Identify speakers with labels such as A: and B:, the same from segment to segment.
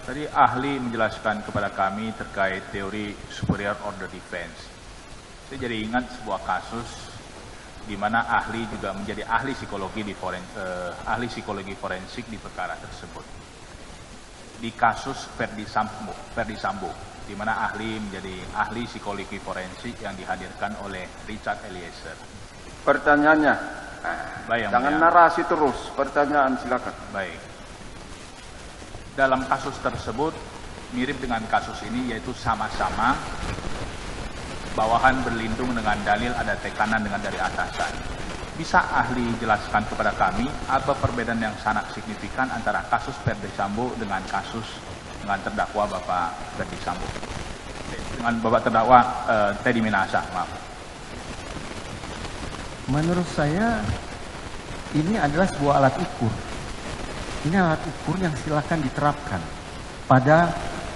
A: Tadi ahli menjelaskan kepada kami terkait teori superior order defense. Saya jadi ingat sebuah kasus di mana ahli juga menjadi ahli psikologi forensik di perkara tersebut. Di kasus Ferdi Sambo, di mana ahli menjadi ahli psikologi forensik yang dihadirkan oleh Richard Eliezer.
B: Pertanyaannya,
A: Baik,
B: jangan narasi terus, pertanyaan silakan.
A: Baik. Dalam kasus tersebut mirip dengan kasus ini, yaitu sama-sama bawahan berlindung dengan dalil ada tekanan dengan dari atasan. Bisa ahli jelaskan kepada kami apa perbedaan yang sangat signifikan antara kasus Ferdi Sambo dengan kasus dengan terdakwa Bapak Ferdi Sambo? Dengan Bapak terdakwa Teddy Minahasa, maaf.
C: Menurut saya ini adalah sebuah alat ukur. Ini alat ukur yang silakan diterapkan pada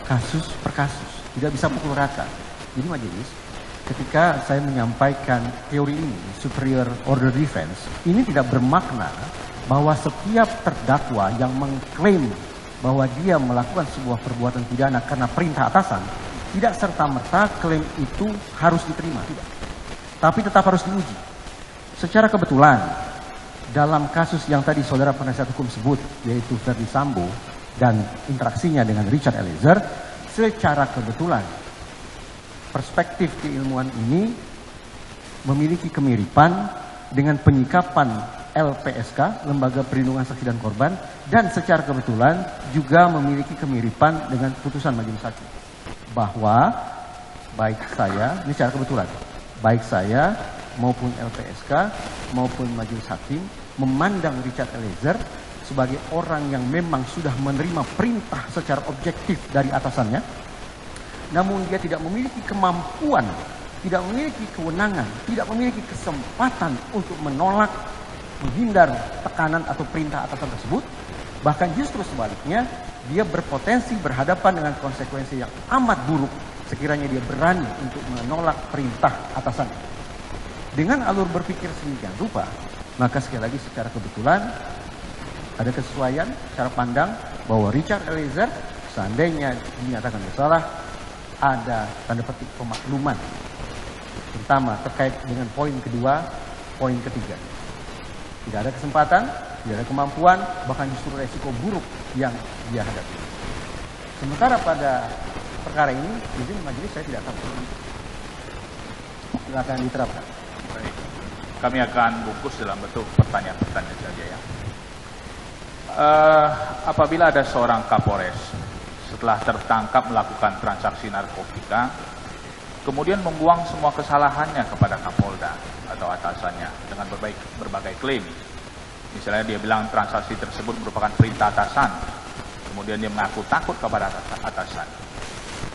C: kasus per kasus. Tidak bisa pukul rata. Jadi majelis, ketika saya menyampaikan teori ini, superior order defense, ini tidak bermakna bahwa setiap terdakwa yang mengklaim bahwa dia melakukan sebuah perbuatan pidana karena perintah atasan, tidak serta-merta klaim itu harus diterima. Tidak. Tapi tetap harus diuji. Secara kebetulan, dalam kasus yang tadi saudara penasihat hukum sebut, yaitu Ferdi Sambo dan interaksinya dengan Richard Eliezer, secara kebetulan perspektif keilmuan ini memiliki kemiripan dengan penyikapan LPSK, Lembaga Perlindungan Saksi dan Korban, dan secara kebetulan juga memiliki kemiripan dengan putusan majelis hakim. Bahwa baik saya, ini secara kebetulan, baik saya maupun LPSK maupun majelis hakim memandang Richard Eliezer sebagai orang yang memang sudah menerima perintah secara objektif dari atasannya, namun dia tidak memiliki kemampuan, tidak memiliki kewenangan, tidak memiliki kesempatan untuk menolak, menghindar tekanan atau perintah atasan tersebut. Bahkan justru sebaliknya, dia berpotensi berhadapan dengan konsekuensi yang amat buruk sekiranya dia berani untuk menolak perintah atasannya. Dengan alur berpikir sedemikian rupa, maka sekali lagi secara kebetulan ada kesesuaian cara pandang bahwa Richard Eliezer seandainya dinyatakan bersalah, ada tanda petik pemakluman, terutama terkait dengan poin kedua, poin ketiga. Tidak ada kesempatan, tidak ada kemampuan, bahkan justru resiko buruk yang dia hadapi. Sementara pada perkara ini, izin majelis saya tidak tahu. Silakan diterapkan.
A: Baik. Kami akan bungkus dalam bentuk pertanyaan-pertanyaan saja ya. Apabila ada seorang Kapolres setelah tertangkap melakukan transaksi narkotika, kemudian membuang semua kesalahannya kepada Kapolda atau atasannya dengan berbagai klaim. Misalnya dia bilang transaksi tersebut merupakan perintah atasan, kemudian dia mengaku takut kepada atasan.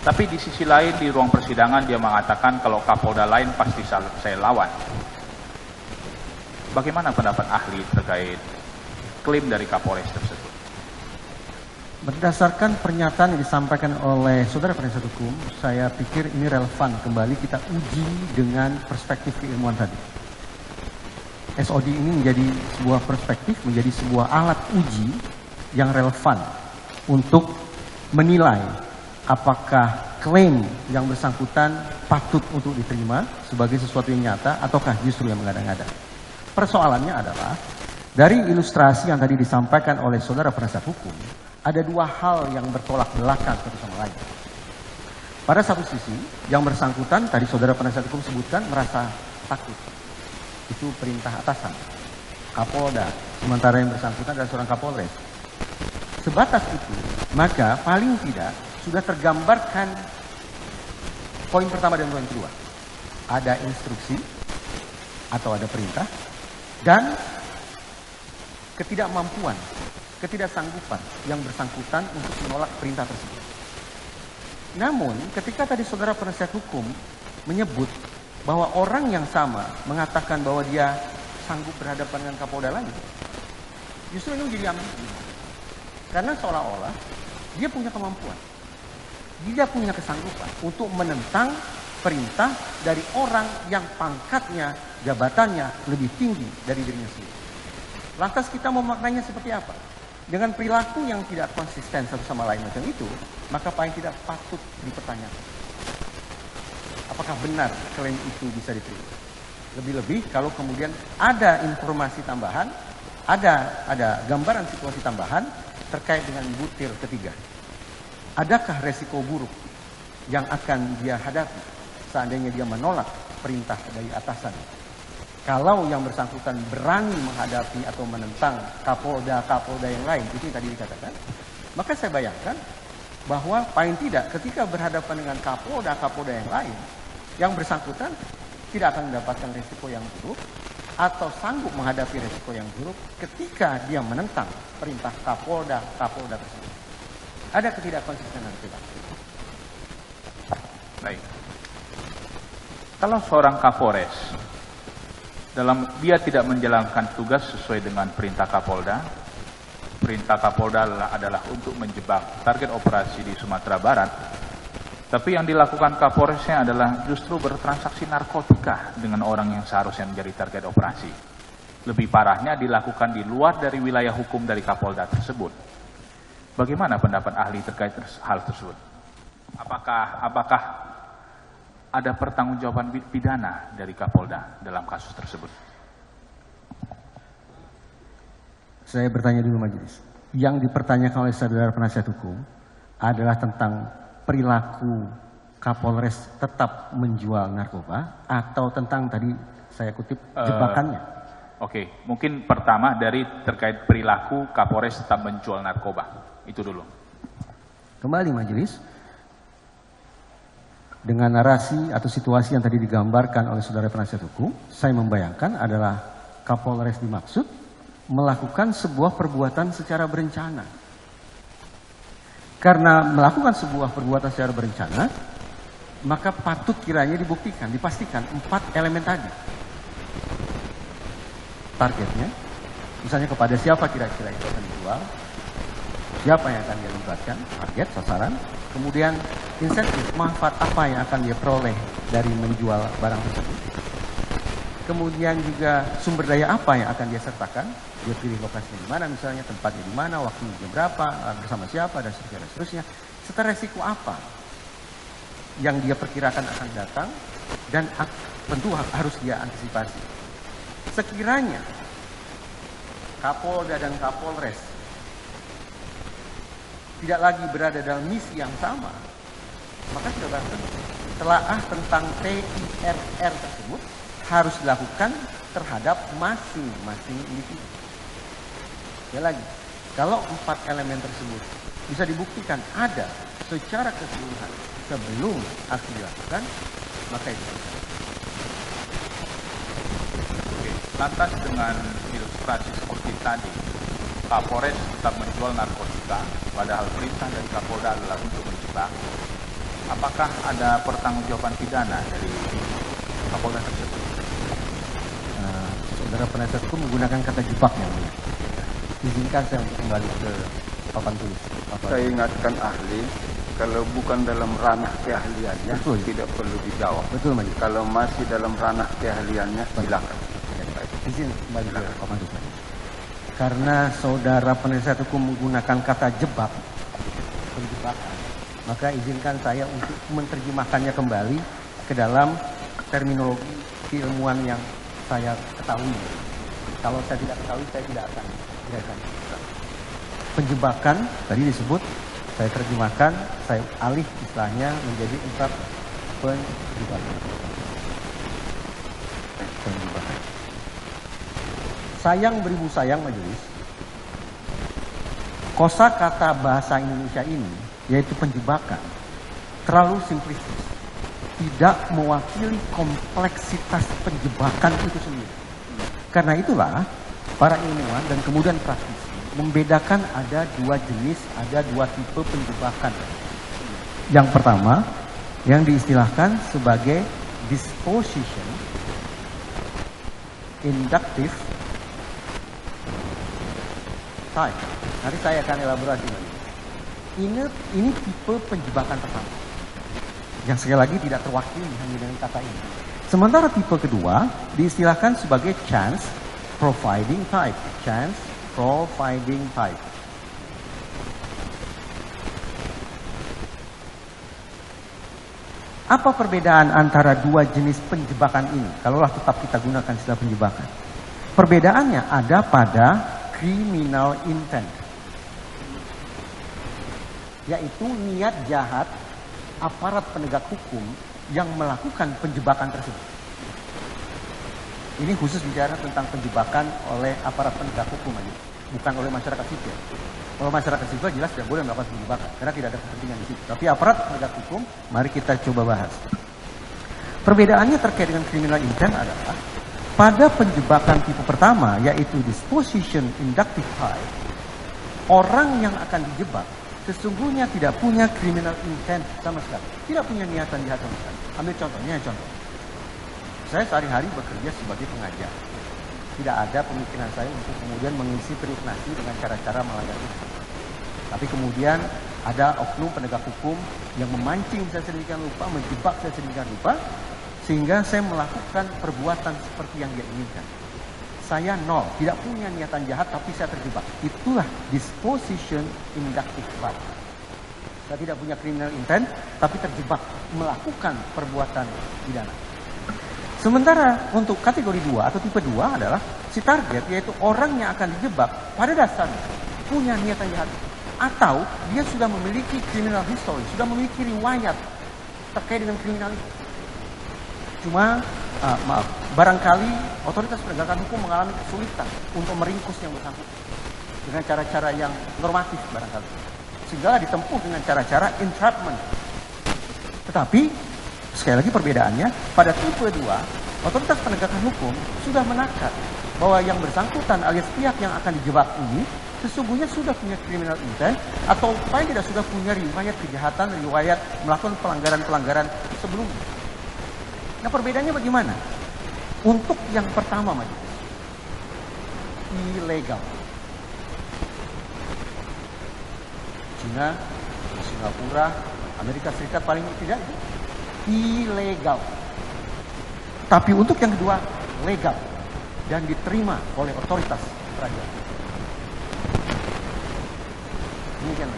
A: Tapi di sisi lain di ruang persidangan dia mengatakan kalau Kapolda lain pasti saya lawan. Bagaimana pendapat ahli terkait klaim dari Kapolres tersebut?
C: Berdasarkan pernyataan yang disampaikan oleh saudara penasihat hukum, saya pikir ini relevan kembali kita uji dengan perspektif keilmuan tadi. SOD ini menjadi sebuah perspektif, menjadi sebuah alat uji yang relevan untuk menilai apakah klaim yang bersangkutan patut untuk diterima sebagai sesuatu yang nyata ataukah justru yang mengada-ngada. Persoalannya adalah dari ilustrasi yang tadi disampaikan oleh saudara penasihat hukum, ada dua hal yang bertolak belakang satu sama lain. Pada satu sisi, yang bersangkutan tadi saudara penasihat hukum sebutkan merasa takut. Itu perintah atasan, Kapolda, sementara yang bersangkutan adalah seorang Kapolres. Sebatas itu, maka paling tidak sudah tergambarkan poin pertama dan poin kedua. Ada instruksi atau ada perintah dan ketidakmampuan, ketidaksanggupan yang bersangkutan untuk menolak perintah tersebut. Namun ketika tadi saudara penasihat hukum menyebut bahwa orang yang sama mengatakan bahwa dia sanggup berhadapan dengan Kapolda lain, justru ini menjadi ambigu. Karena seolah-olah dia punya kemampuan, dia punya kesanggupan untuk menentang perintah dari orang yang pangkatnya, jabatannya lebih tinggi dari dirinya sendiri. Lantas kita memaknainya seperti apa? Dengan perilaku yang tidak konsisten satu sama lain macam itu, maka paling tidak patut dipertanyakan. Apakah benar klaim itu bisa diterima? Lebih-lebih kalau kemudian ada informasi tambahan, ada gambaran situasi tambahan terkait dengan butir ketiga. Adakah resiko buruk yang akan dia hadapi seandainya dia menolak perintah dari atasan? Kalau yang bersangkutan berani menghadapi atau menentang Kapolda yang lain, itu yang tadi dikatakan, maka saya bayangkan bahwa paling tidak ketika berhadapan dengan Kapolda yang lain, yang bersangkutan tidak akan mendapatkan risiko yang buruk atau sanggup menghadapi risiko yang buruk ketika dia menentang perintah Kapolda tersebut. Ada ketidakkonsistenan perilaku.
A: Baik. Kalau seorang Kapolres dia tidak menjalankan tugas sesuai dengan perintah Kapolda adalah untuk menjebak target operasi di Sumatera Barat, tapi yang dilakukan Kapolresnya adalah justru bertransaksi narkotika dengan orang yang seharusnya menjadi target operasi. Lebih parahnya dilakukan di luar dari wilayah hukum dari Kapolda tersebut. Bagaimana pendapat ahli terkait hal tersebut? Apakah ada pertanggungjawaban pidana dari Kapolda dalam kasus tersebut?
C: Saya bertanya dulu majelis. Yang dipertanyakan oleh saudara penasihat hukum adalah tentang perilaku Kapolres tetap menjual narkoba atau tentang tadi saya kutip jebakannya.
A: Oke, mungkin pertama dari terkait perilaku Kapolres tetap menjual narkoba. Itu dulu.
C: Kembali majelis. Dengan narasi atau situasi yang tadi digambarkan oleh saudara penasihat hukum, saya membayangkan adalah Kapolres dimaksud melakukan sebuah perbuatan secara berencana. Karena melakukan sebuah perbuatan secara berencana, maka patut kiranya dibuktikan, dipastikan 4 elemen tadi. Targetnya, misalnya kepada siapa kira-kira itu akan dijual, siapa yang akan dia libatkan, target, sasaran, kemudian insentif, manfaat apa yang akan dia peroleh dari menjual barang tersebut. Kemudian juga sumber daya apa yang akan dia sertakan, dia pilih lokasinya di mana, misalnya tempatnya di mana, waktunya jam berapa, bersama siapa, dan seterusnya. Serta resiko apa yang dia perkirakan akan datang, dan tentu harus dia antisipasi. Sekiranya Kapolda dan Kapolres tidak lagi berada dalam misi yang sama, maka sudah telaah tentang TIRR tersebut harus dilakukan terhadap masing-masing individu. Ya lagi, kalau 4 elemen tersebut bisa dibuktikan ada secara keseluruhan sebelum aksi dilakukan, maka itu bisa.
A: Oke, lantas dengan ilustrasi seperti tadi, Kapolres tetap menjual narkotika, padahal perintah dari Kapolda adalah untuk menjebak. Apakah ada pertanggungjawaban pidana dari Kapolda tersebut?
C: Saudara penasihat hukum menggunakan kata jebak yang mulia. Izinkan saya untuk kembali ke papan tulis.
B: Saya ingatkan ahli, kalau bukan dalam ranah keahliannya,
C: betul,
B: tidak perlu dijawab.
C: Betul, majelis.
B: Kalau masih dalam ranah keahliannya, silakan.
C: Izin kembali ke papan tulis. Karena saudara penasihat hukum menggunakan kata jebak, penjebakan, maka izinkan saya untuk menerjemahkannya kembali ke dalam terminologi keilmuan yang saya ketahui. Kalau saya tidak ketahui, saya tidak akan. Penjebakan tadi disebut, saya terjemahkan, saya alih istilahnya menjadi 4 penjebakan. Sayang beribu sayang majelis, kosakata bahasa Indonesia ini, yaitu penjebakan, terlalu simplistis, tidak mewakili kompleksitas penjebakan itu sendiri. Karena itulah para ilmuwan dan kemudian praktisi membedakan ada 2 jenis, ada 2 tipe penjebakan. Yang pertama, yang diistilahkan sebagai disposition, inductive type. Nanti saya akan elaborasi lagi. Ini tipe penjebakan pertama, yang sekali lagi tidak terwakili hanya dengan kata ini. Sementara tipe kedua diistilahkan sebagai chance providing type. Chance providing type. Apa perbedaan antara dua jenis penjebakan ini? Kalaulah tetap kita gunakan istilah penjebakan. Perbedaannya ada pada criminal intent, yaitu niat jahat aparat penegak hukum yang melakukan penjebakan tersebut. Ini khusus bicara tentang penjebakan oleh aparat penegak hukum aja, bukan oleh masyarakat sipil. Kalau masyarakat sipil jelas tidak boleh melakukan penjebakan karena tidak ada kepentingan di situ. Tapi aparat penegak hukum, mari kita coba bahas. Perbedaannya terkait dengan criminal intent adalah pada penjebakan tipe pertama, yaitu disposition inductive type, orang yang akan dijebak sesungguhnya tidak punya criminal intent sama sekali, tidak punya niatan jahat sama sekali. Ambil contohnya, saya sehari-hari bekerja sebagai pengajar. Tidak ada pemikiran saya untuk kemudian mengisi periuk nasi dengan cara-cara melanggar hukum. Tapi kemudian ada oknum penegak hukum yang memancing saya sedemikian rupa, menjebak saya sedemikian rupa, sehingga saya melakukan perbuatan seperti yang dia inginkan. Saya nol, tidak punya niatan jahat, tapi saya terjebak. Itulah disposition inductive type. Saya tidak punya criminal intent, tapi terjebak melakukan perbuatan pidana. Sementara untuk kategori 2 atau tipe 2 adalah si target, yaitu orang yang akan dijebak pada dasarnya punya niatan jahat, atau dia sudah memiliki criminal history, sudah memiliki riwayat terkait dengan kriminal itu. Cuma barangkali otoritas penegakan hukum mengalami kesulitan untuk meringkus yang bersangkutan dengan cara-cara yang normatif barangkali, sehingga ditempuh dengan cara-cara entrapment. Tetapi sekali lagi perbedaannya, pada tipe 2, otoritas penegakan hukum sudah menakar bahwa yang bersangkutan alias pihak yang akan dijebak ini sesungguhnya sudah punya criminal intent, atau paling tidak sudah punya riwayat kejahatan, riwayat melakukan pelanggaran-pelanggaran sebelumnya. Nah, perbedaannya bagaimana? Untuk yang pertama, majelis, ilegal. China, Singapura, Amerika Serikat paling tidak ilegal. Tapi untuk yang kedua, legal dan diterima oleh otoritas peradilan. Demikian.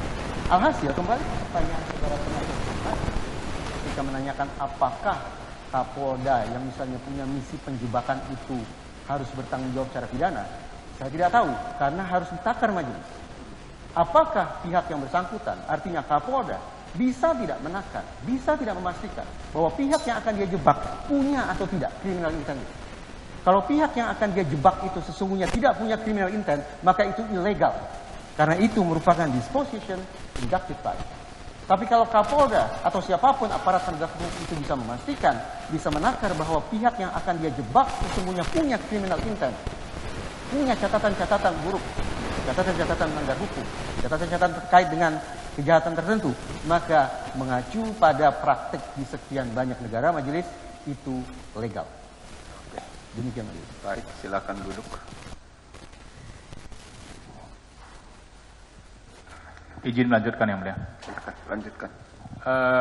C: Alhasil kembali ke pertanyaan saudara penanya, ketika menanyakan apakah Kapolda yang misalnya punya misi penjebakan itu harus bertanggung jawab secara pidana, saya tidak tahu karena harus ditakar majelis. Apakah pihak yang bersangkutan, artinya Kapolda, bisa tidak menakar, bisa tidak memastikan bahwa pihak yang akan dia jebak punya atau tidak criminal intent. Kalau pihak yang akan dia jebak itu sesungguhnya tidak punya criminal intent, maka itu ilegal. Karena itu merupakan disposition inductive type. Tapi kalau Kapolda atau siapapun aparat penegak hukum itu bisa memastikan, bisa menakar bahwa pihak yang akan dia jebak sesungguhnya punya criminal intent, punya catatan-catatan buruk, catatan-catatan melanggar hukum, catatan-catatan terkait dengan kejahatan tertentu, maka mengacu pada praktik di sekian banyak negara, majelis, itu legal. Oke, demikian majelis.
B: Baik, silakan duduk.
A: Izin melanjutkan yang mulia.
B: Silakan, lanjutkan.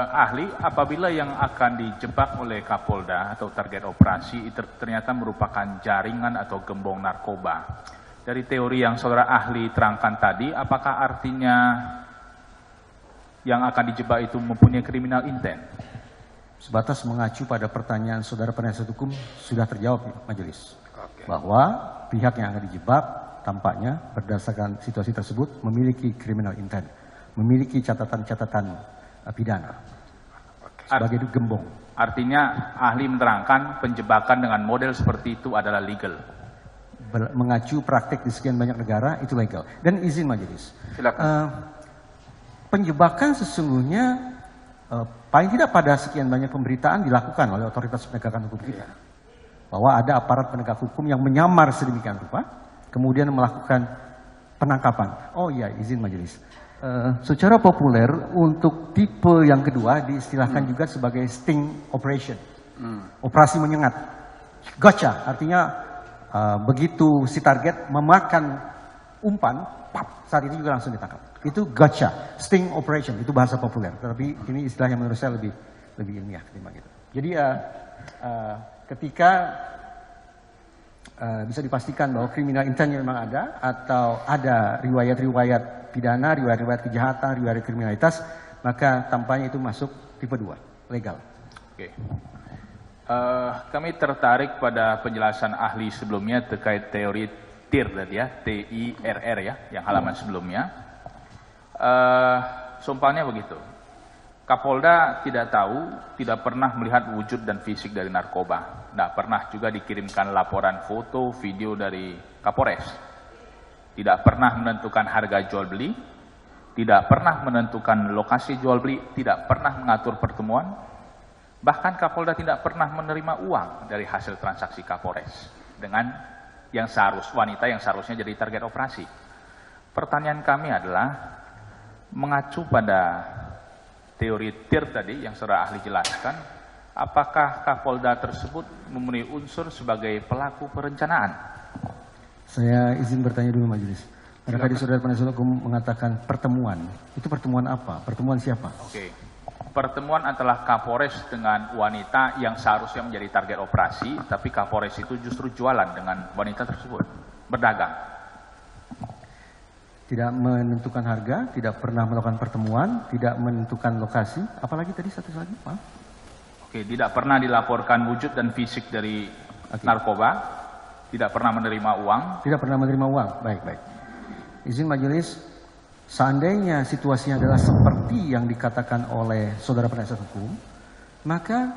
A: Ahli, apabila yang akan dijebak oleh Kapolda atau target operasi itu ternyata merupakan jaringan atau gembong narkoba, dari teori yang saudara ahli terangkan tadi, apakah artinya yang akan dijebak itu mempunyai criminal intent?
C: Sebatas mengacu pada pertanyaan saudara penasihat hukum sudah terjawab majelis.
B: Oke.
C: Bahwa pihak yang akan dijebak tampaknya berdasarkan situasi tersebut memiliki criminal intent, memiliki catatan-catatan pidana sebagai gembong.
A: Artinya ahli menerangkan penjebakan dengan model seperti itu adalah legal.
C: Mengacu praktik di sekian banyak negara itu legal. Dan izin majelis.
B: Silakan.
C: Penjebakan sesungguhnya paling tidak pada sekian banyak pemberitaan dilakukan oleh otoritas penegakan hukum kita. Bahwa ada aparat penegak hukum yang menyamar sedemikian rupa, kemudian melakukan penangkapan. Oh iya, izin majelis. Secara populer untuk tipe yang kedua diistilahkan juga sebagai sting operation. Operasi menyengat. Gotcha, artinya begitu si target memakan umpan, pap, saat itu juga langsung ditangkap. Itu gotcha, sting operation, itu bahasa populer. Tapi ini istilah yang menurut saya lebih ilmiah ketimbang itu. Jadi ketika bisa dipastikan bahwa criminal intentnya memang ada, atau ada riwayat-riwayat pidana, riwayat-riwayat kejahatan, riwayat kriminalitas, maka tampaknya itu masuk tipe 2, legal.
A: Oke. Kami tertarik pada penjelasan ahli sebelumnya terkait teori TIR tadi ya, TIRR ya, yang halaman sebelumnya. Sompangnya begitu. Kapolda tidak tahu, tidak pernah melihat wujud dan fisik dari narkoba. Tidak pernah juga dikirimkan laporan foto, video dari Kapolres. Tidak pernah menentukan harga jual beli, tidak pernah menentukan lokasi jual beli, tidak pernah mengatur pertemuan. Bahkan Kapolda tidak pernah menerima uang dari hasil transaksi Kapolres dengan wanita yang seharusnya jadi target operasi. Pertanyaan kami adalah mengacu pada teori TIR tadi yang saudara ahli jelaskan, apakah Kapolda tersebut memenuhi unsur sebagai pelaku perencanaan?
C: Saya izin bertanya dulu majelis. Karena tadi saudara penasihat hukum mengatakan pertemuan. Itu pertemuan apa? Pertemuan siapa?
A: Oke. Pertemuan antara Kapolres dengan wanita yang seharusnya menjadi target operasi, tapi Kapolres itu justru jualan dengan wanita tersebut, berdagang.
C: Tidak menentukan harga, tidak pernah melakukan pertemuan, tidak menentukan lokasi. Apalagi tadi satu lagi, Pak?
A: Oke, tidak pernah dilaporkan wujud dan fisik dari narkoba, tidak pernah menerima uang.
C: Tidak pernah menerima uang, baik. Izin majelis, seandainya situasinya adalah seperti yang dikatakan oleh saudara penasihat hukum, maka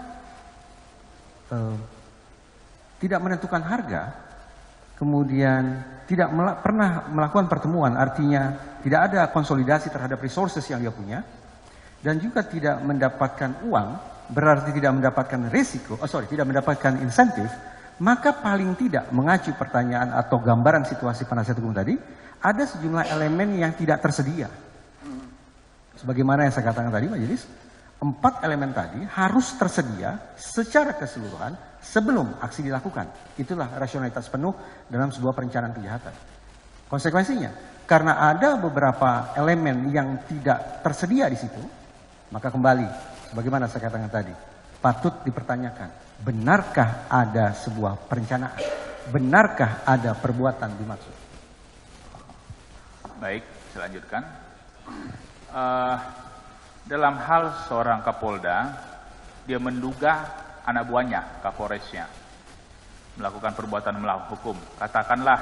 C: tidak menentukan harga, kemudian tidak pernah melakukan pertemuan, artinya tidak ada konsolidasi terhadap resources yang dia punya, dan juga tidak mendapatkan uang, berarti tidak mendapatkan tidak mendapatkan insentif, maka paling tidak mengacu pertanyaan atau gambaran situasi penasihat hukum tadi, ada sejumlah elemen yang tidak tersedia. Sebagaimana yang saya katakan tadi majelis, 4 elemen tadi harus tersedia secara keseluruhan sebelum aksi dilakukan. Itulah rasionalitas penuh dalam sebuah perencanaan kejahatan. Konsekuensinya, karena ada beberapa elemen yang tidak tersedia di situ, maka kembali, sebagaimana saya katakan tadi, patut dipertanyakan, benarkah ada sebuah perencanaan? Benarkah ada perbuatan dimaksud?
A: Baik, saya lanjutkan. Dalam hal seorang Kapolda, dia menduga anak buahnya, Kapolresnya, melakukan perbuatan melawan hukum. Katakanlah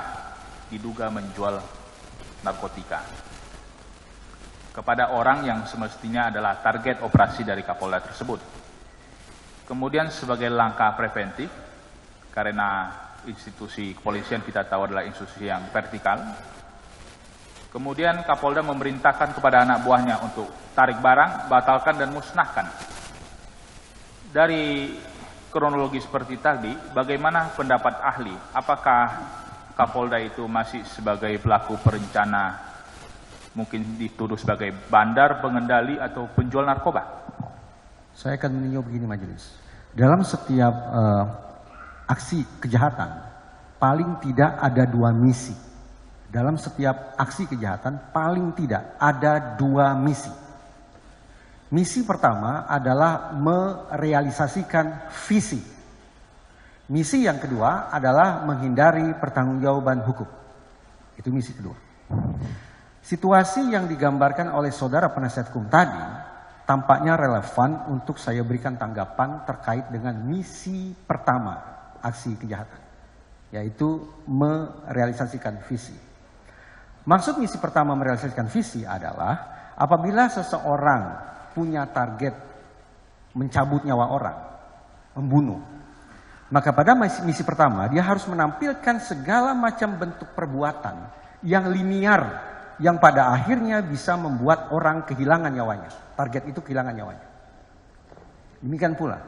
A: diduga menjual narkotika kepada orang yang semestinya adalah target operasi dari Kapolda tersebut. Kemudian sebagai langkah preventif, karena institusi kepolisian kita tahu adalah institusi yang vertikal, kemudian Kapolda memerintahkan kepada anak buahnya untuk tarik barang, batalkan dan musnahkan. Dari kronologi seperti tadi, bagaimana pendapat ahli? Apakah Kapolda itu masih sebagai pelaku perencana, mungkin dituduh sebagai bandar, pengendali, atau penjual narkoba?
C: Saya akan meninjau begini majelis. Dalam setiap aksi kejahatan, paling tidak ada 2 misi. Dalam setiap aksi kejahatan paling tidak ada 2 misi. Misi pertama adalah merealisasikan visi. Misi yang kedua adalah menghindari pertanggungjawaban hukum. Itu misi kedua. Situasi yang digambarkan oleh saudara penasihat hukum tadi tampaknya relevan untuk saya berikan tanggapan terkait dengan misi pertama aksi kejahatan, yaitu merealisasikan visi. Maksud misi pertama merealisasikan visi adalah apabila seseorang punya target mencabut nyawa orang, membunuh, maka pada misi pertama dia harus menampilkan segala macam bentuk perbuatan yang linear, yang pada akhirnya bisa membuat orang kehilangan nyawanya. Target itu kehilangan nyawanya. Demikian pula,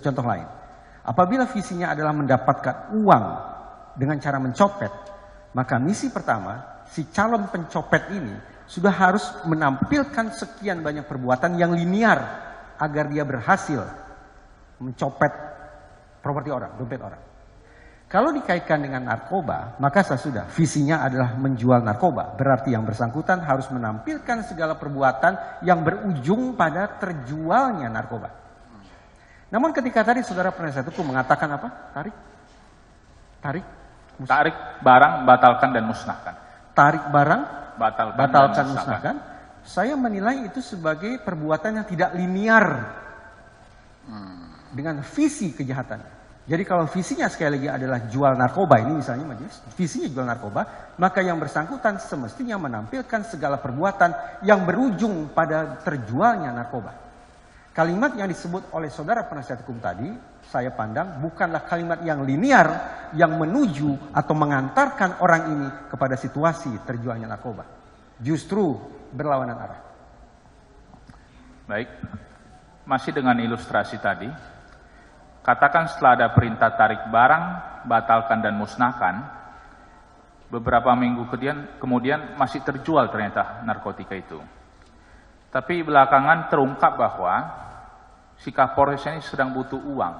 C: contoh lain, apabila visinya adalah mendapatkan uang dengan cara mencopet, maka misi pertama, si calon pencopet ini sudah harus menampilkan sekian banyak perbuatan yang linear agar dia berhasil mencopet properti orang, dompet orang. Kalau dikaitkan dengan narkoba, maka sudah visinya adalah menjual narkoba. Berarti yang bersangkutan harus menampilkan segala perbuatan yang berujung pada terjualnya narkoba. Namun ketika tadi saudara penasihat hukum mengatakan apa? Tarik
A: barang, batalkan dan musnahkan.
C: Tarik barang, batalkan, musnahkan. Saya menilai itu sebagai perbuatan yang tidak linear. dengan visi kejahatan. Jadi kalau visinya sekali lagi adalah jual narkoba, ini misalnya majelis, visinya jual narkoba, maka yang bersangkutan semestinya menampilkan segala perbuatan yang berujung pada terjualnya narkoba. Kalimat yang disebut oleh saudara penasihat hukum tadi, saya pandang bukanlah kalimat yang linear yang menuju atau mengantarkan orang ini kepada situasi terjualnya narkoba. Justru berlawanan arah.
A: Baik, masih dengan ilustrasi tadi, katakan setelah ada perintah tarik barang, batalkan dan musnahkan, beberapa minggu kemudian masih terjual ternyata narkotika itu. Tapi belakangan terungkap bahwa si Kapolres ini sedang butuh uang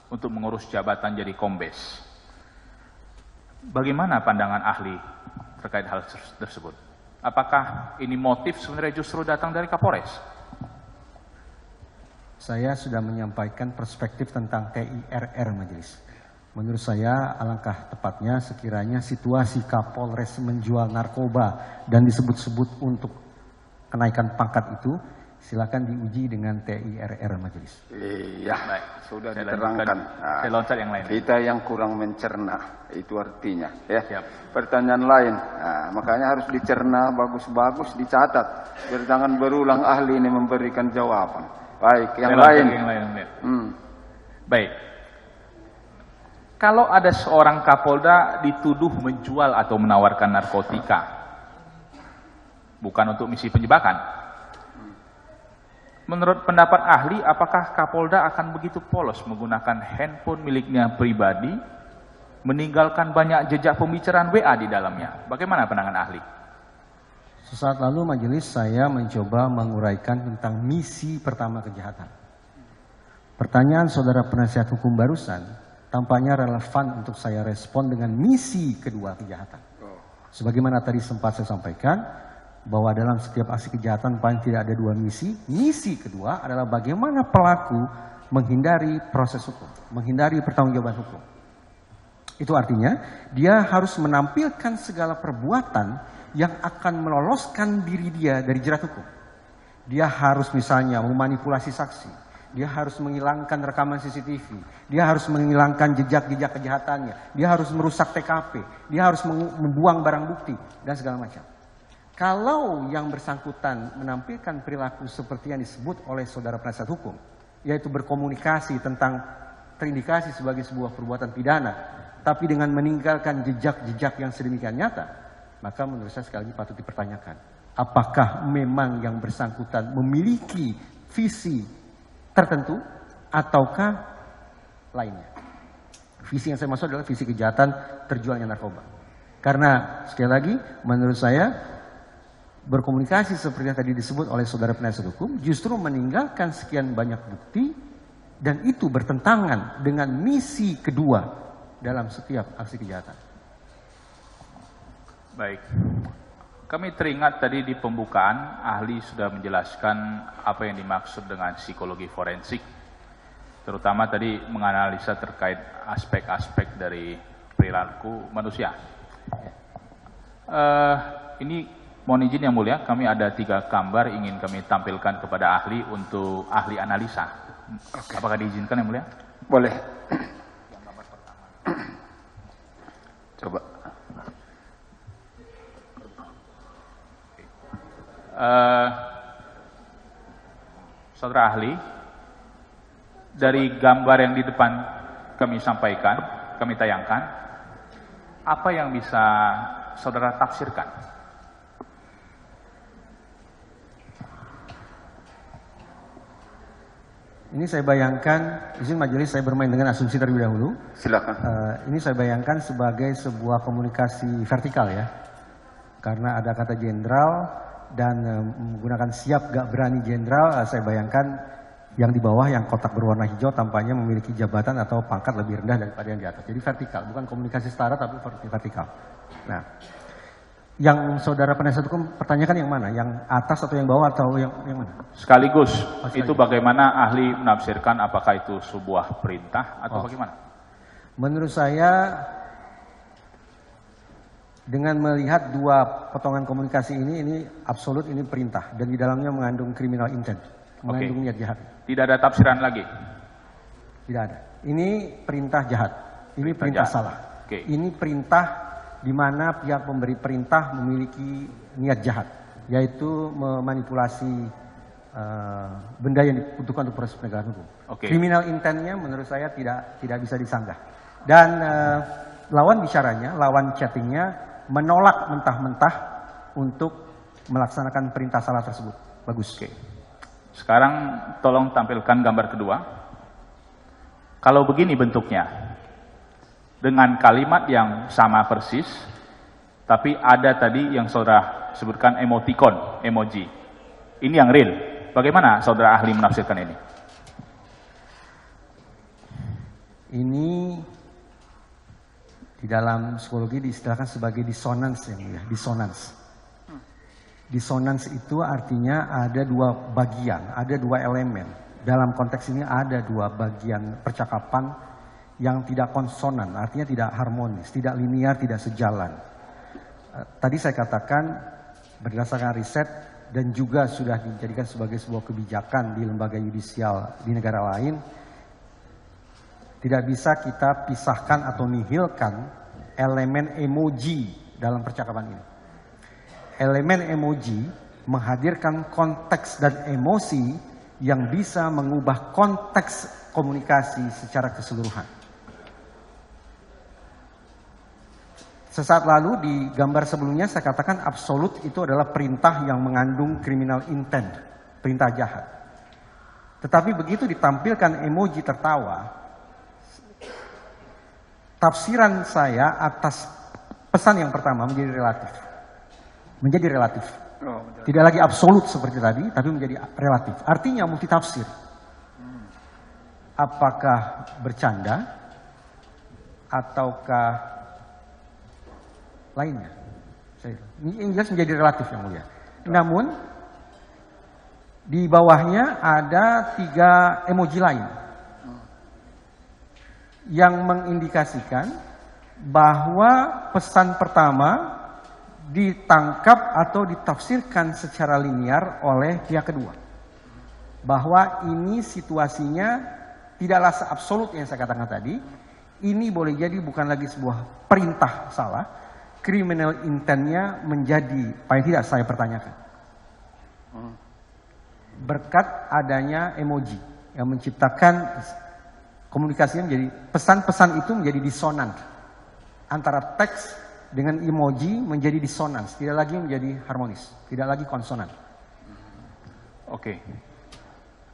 A: untuk mengurus jabatan jadi kombes. Bagaimana pandangan ahli terkait hal tersebut? Apakah ini motif sebenarnya justru datang dari Kapolres?
C: Saya sudah menyampaikan perspektif tentang TIRR majelis. Menurut saya alangkah tepatnya sekiranya situasi Kapolres menjual narkoba dan disebut-sebut untuk kenaikan pangkat itu, silakan diuji dengan TIRR majelis.
B: Iya,
A: Baik.
B: sudah
A: Saya
B: diterangkan.
A: saya loncat yang lain.
B: Kita yang kurang mencerna, itu artinya. Ya.
A: Siap.
B: Pertanyaan lain, makanya harus dicerna bagus-bagus, dicatat. Biar jangan berulang ahli ini memberikan jawaban. Baik, yang lain.
A: Baik. Kalau ada seorang Kapolda dituduh menjual atau menawarkan narkotika, bukan untuk misi penjebakan. Menurut pendapat ahli, apakah Kapolda akan begitu polos menggunakan handphone miliknya pribadi, meninggalkan banyak jejak pembicaraan WA di dalamnya? Bagaimana pandangan ahli?
C: Sesaat lalu majelis saya mencoba menguraikan tentang misi pertama kejahatan. Pertanyaan saudara penasihat hukum barusan tampaknya relevan untuk saya respon dengan misi kedua kejahatan. Sebagaimana tadi sempat saya sampaikan, bahwa dalam setiap aksi kejahatan paling tidak ada dua misi. Misi kedua adalah bagaimana pelaku menghindari proses hukum, menghindari pertanggungjawaban hukum. Itu artinya dia harus menampilkan segala perbuatan yang akan meloloskan diri dia dari jerat hukum. Dia harus misalnya memanipulasi saksi, dia harus menghilangkan rekaman CCTV, dia harus menghilangkan jejak-jejak kejahatannya, dia harus merusak TKP, dia harus membuang barang bukti, dan segala macam. Kalau yang bersangkutan menampilkan perilaku seperti yang disebut oleh saudara penasihat hukum, yaitu berkomunikasi tentang terindikasi sebagai sebuah perbuatan pidana, tapi dengan meninggalkan jejak-jejak yang sedemikian nyata, maka menurut saya sekali lagi patut dipertanyakan. Apakah memang yang bersangkutan memiliki visi tertentu ataukah lainnya? Visi yang saya maksud adalah visi kejahatan terjualnya narkoba. Karena sekali lagi menurut saya berkomunikasi seperti yang tadi disebut oleh saudara penasihat hukum justru meninggalkan sekian banyak bukti dan itu bertentangan dengan misi kedua dalam setiap aksi kejahatan.
A: Baik. Kami teringat tadi di pembukaan ahli sudah menjelaskan apa yang dimaksud dengan psikologi forensik. Terutama tadi menganalisa terkait aspek-aspek dari perilaku manusia. Ini mohon izin yang mulia, kami ada 3 gambar ingin kami tampilkan kepada ahli untuk ahli analisa. Apakah diizinkan yang mulia?
B: Boleh. Coba.
A: Saudara ahli, dari gambar yang di depan kami sampaikan, kami tayangkan, apa yang bisa saudara tafsirkan?
C: Ini saya bayangkan, izin majelis saya bermain dengan asumsi terlebih dahulu.
B: Silakan.
C: Ini saya bayangkan sebagai sebuah komunikasi vertikal ya. Karena ada kata jenderal dan menggunakan siap gak berani jenderal, saya bayangkan yang di bawah yang kotak berwarna hijau tampaknya memiliki jabatan atau pangkat lebih rendah daripada yang di atas. Jadi vertikal, bukan komunikasi setara tapi vertikal. Nah, yang saudara penasihat hukum pertanyakan yang mana? Yang atas atau yang bawah atau yang mana?
A: Sekaligus, itu bagaimana ahli menafsirkan apakah itu sebuah perintah atau bagaimana?
C: Menurut saya dengan melihat dua potongan komunikasi ini absolut ini perintah dan di dalamnya mengandung criminal intent, mengandung niat jahat.
A: Tidak ada tafsiran lagi?
C: Tidak ada. Ini perintah jahat. Ini perintah salah.
A: Oke.
C: Ini perintah di mana pihak pemberi perintah memiliki niat jahat, yaitu memanipulasi benda yang dibutuhkan untuk proses penegakan hukum.
A: Oke.
C: Criminal intentnya menurut saya tidak bisa disanggah. Dan lawan bicaranya, lawan chattingnya menolak mentah-mentah untuk melaksanakan perintah salah tersebut. Bagus.
A: Oke. Sekarang tolong tampilkan gambar kedua. Kalau begini bentuknya, dengan kalimat yang sama persis, tapi ada tadi yang saudara sebutkan emoticon, emoji. Ini yang real. Bagaimana saudara ahli menafsirkan ini?
C: Ini di dalam psikologi diistilahkan sebagai dissonance, yang mulia, dissonance. Dissonance itu artinya ada dua bagian, ada dua elemen. Dalam konteks ini ada dua bagian percakapan yang tidak konsonan, artinya tidak harmonis, tidak linear, tidak sejalan. Tadi saya katakan berdasarkan riset dan juga sudah dijadikan sebagai sebuah kebijakan di lembaga yudisial di negara lain, tidak bisa kita pisahkan atau nihilkan elemen emoji dalam percakapan ini. Elemen emoji menghadirkan konteks dan emosi yang bisa mengubah konteks komunikasi secara keseluruhan. Sesaat lalu di gambar sebelumnya saya katakan absolut itu adalah perintah yang mengandung criminal intent, perintah jahat. Tetapi begitu ditampilkan emoji tertawa, tafsiran saya atas pesan yang pertama menjadi relatif. Menjadi relatif. Tidak lagi absolut seperti tadi, tapi menjadi relatif. Artinya multi tafsir. Apakah bercanda ataukah lainnya? Ini jelas menjadi relatif yang mulia. Namun di bawahnya ada 3 emoji lain yang mengindikasikan bahwa pesan pertama ditangkap atau ditafsirkan secara linear oleh pihak kedua. Bahwa ini situasinya tidaklah seabsolut yang saya katakan tadi. Ini boleh jadi bukan lagi sebuah perintah salah. Criminal intentnya menjadi paling tidak saya pertanyakan. Berkat adanya emoji yang menciptakan komunikasinya menjadi pesan-pesan itu menjadi disonan antara teks dengan emoji menjadi disonans, tidak lagi menjadi harmonis, tidak lagi konsonan.
A: Oke.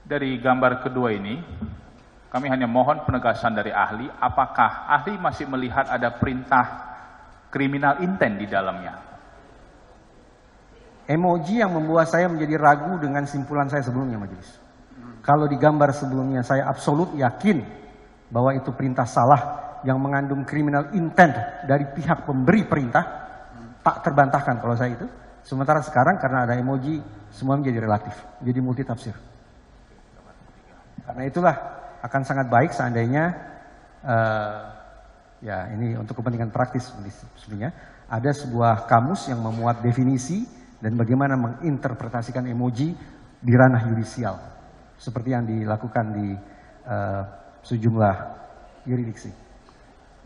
A: Dari gambar kedua ini, kami hanya mohon penegasan dari ahli, apakah ahli masih melihat ada perintah criminal intent di dalamnya?
C: Emoji yang membuat saya menjadi ragu dengan simpulan saya sebelumnya, majelis. Kalau di gambar sebelumnya saya absolut yakin bahwa itu perintah salah yang mengandung criminal intent dari pihak pemberi perintah, tak terbantahkan kalau saya itu. Sementara sekarang karena ada emoji, semua menjadi relatif, jadi multi tafsir. Karena itulah akan sangat baik seandainya, ya ini untuk kepentingan praktis sebenarnya, ada sebuah kamus yang memuat definisi dan bagaimana menginterpretasikan emoji di ranah yudisial, seperti yang dilakukan di sejumlah yurisdiksi.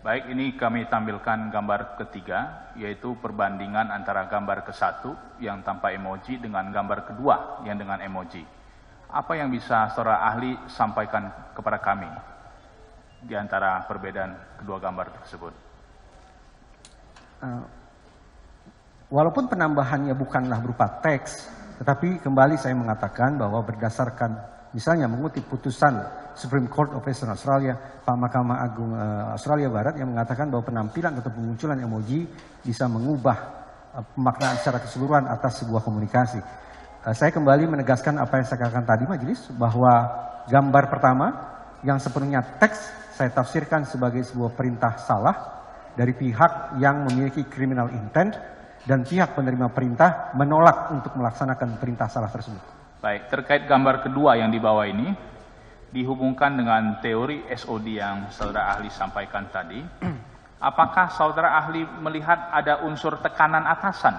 A: Baik, ini kami tampilkan gambar ketiga, yaitu perbandingan antara gambar ke-1 yang tanpa emoji dengan gambar kedua yang dengan emoji. Apa yang bisa saudara ahli sampaikan kepada kami di antara perbedaan kedua gambar tersebut?
C: Walaupun penambahannya bukanlah berupa teks, tetapi kembali saya mengatakan bahwa berdasarkan misalnya mengutip putusan Supreme Court of Western Australia, Pak Mahkamah Agung Australia Barat yang mengatakan bahwa penampilan atau pemunculan emoji bisa mengubah pemaknaan secara keseluruhan atas sebuah komunikasi. Saya kembali menegaskan apa yang saya katakan tadi majelis, bahwa gambar pertama yang sepenuhnya teks saya tafsirkan sebagai sebuah perintah salah dari pihak yang memiliki criminal intent dan pihak penerima perintah menolak untuk melaksanakan perintah salah tersebut.
A: Baik, terkait gambar kedua yang di bawah ini, dihubungkan dengan teori SOD yang saudara ahli sampaikan tadi, apakah saudara ahli melihat ada unsur tekanan atasan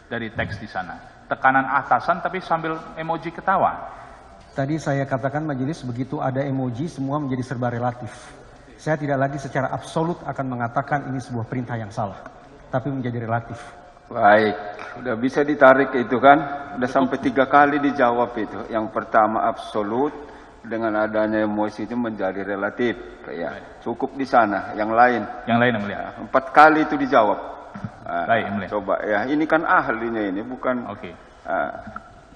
A: dari teks di sana? Tekanan atasan tapi sambil emoji ketawa.
C: Tadi saya katakan majelis begitu ada emoji semua menjadi serba relatif. Saya tidak lagi secara absolut akan mengatakan ini sebuah perintah yang salah, tapi menjadi relatif.
B: Baik, udah bisa ditarik itu kan? Udah sampai 3 kali dijawab itu. Yang pertama absolut, dengan adanya emosi itu menjadi relatif. Ya, cukup di sana. Yang lain?
A: Yang lain yang mulia.
B: 4 kali itu dijawab.
A: Baik, yang mulia.
B: Coba ya, ini kan ahlinya ini, bukan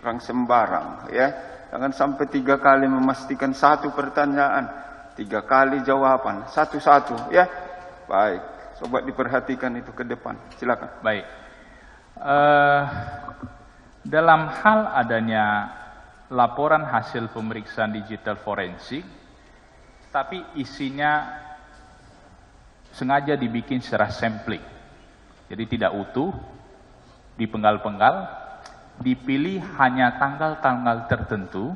B: orang sembarang ya. Jangan sampai 3 kali memastikan satu pertanyaan, 3 kali jawaban, satu-satu ya. Baik, coba diperhatikan itu ke depan. Silakan.
A: Baik. Dalam hal adanya laporan hasil pemeriksaan digital forensik, tapi isinya sengaja dibikin secara sampling, jadi tidak utuh, dipenggal-penggal, dipilih hanya tanggal-tanggal tertentu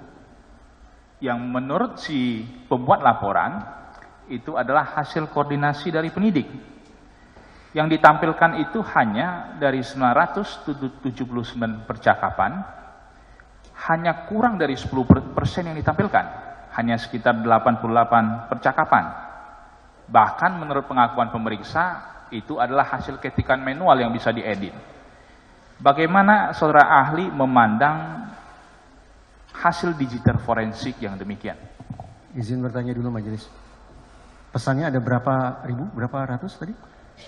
A: yang menurut si pembuat laporan itu adalah hasil koordinasi dari penyidik. Yang ditampilkan itu hanya dari 979 percakapan, hanya kurang dari 10% yang ditampilkan, hanya sekitar 88 percakapan. Bahkan menurut pengakuan pemeriksa, itu adalah hasil ketikan manual yang bisa diedit. Bagaimana saudara ahli memandang hasil digital forensik yang demikian?
C: Izin bertanya dulu majelis. Pesannya ada berapa ribu, berapa ratus tadi?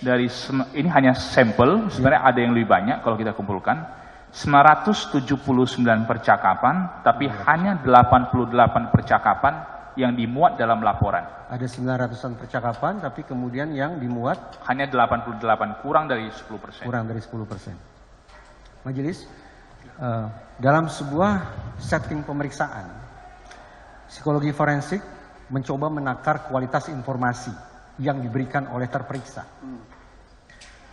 A: Ini hanya sampel, sebenarnya ada yang lebih banyak kalau kita kumpulkan. 979 percakapan, tapi hanya 88 percakapan yang dimuat dalam laporan.
C: Ada 900-an percakapan, tapi kemudian yang dimuat
A: hanya 88, kurang dari 10%.
C: Kurang dari 10%. Majelis, dalam sebuah setting pemeriksaan, psikologi forensik mencoba menakar kualitas informasi yang diberikan oleh terperiksa.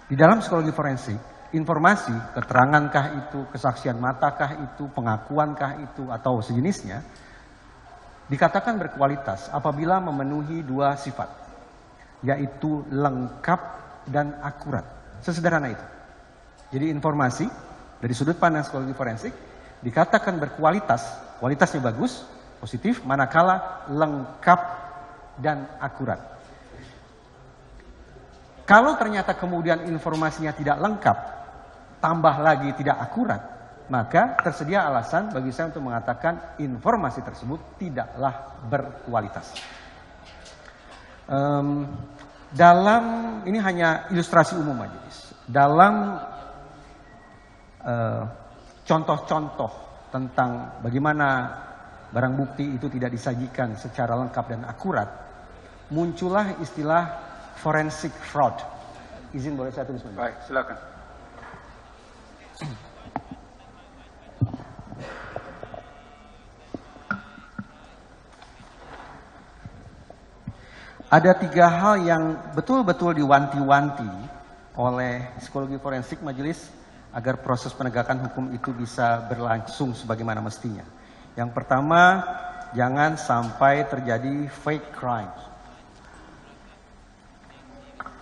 C: Di dalam psikologi forensik, informasi, keterangankah itu, kesaksian matakah itu, pengakuankah itu, atau sejenisnya, dikatakan berkualitas apabila memenuhi 2 sifat, yaitu lengkap dan akurat. Sesederhana itu. Jadi informasi dari sudut pandang psikologi forensik dikatakan berkualitas, kualitasnya bagus, positif, manakala lengkap dan akurat. Kalau ternyata kemudian informasinya tidak lengkap, tambah lagi tidak akurat, maka tersedia alasan bagi saya untuk mengatakan informasi tersebut tidaklah berkualitas. Dalam, ini hanya ilustrasi umum majelis. Dalam contoh-contoh tentang bagaimana barang bukti itu tidak disajikan secara lengkap dan akurat, muncullah istilah forensic fraud. Izin boleh saya tulis?
B: Baik, silakan.
C: Ada 3 hal yang betul-betul diwanti-wanti oleh psikologi forensik majelis agar proses penegakan hukum itu bisa berlangsung sebagaimana mestinya. Yang pertama, jangan sampai terjadi fake crime.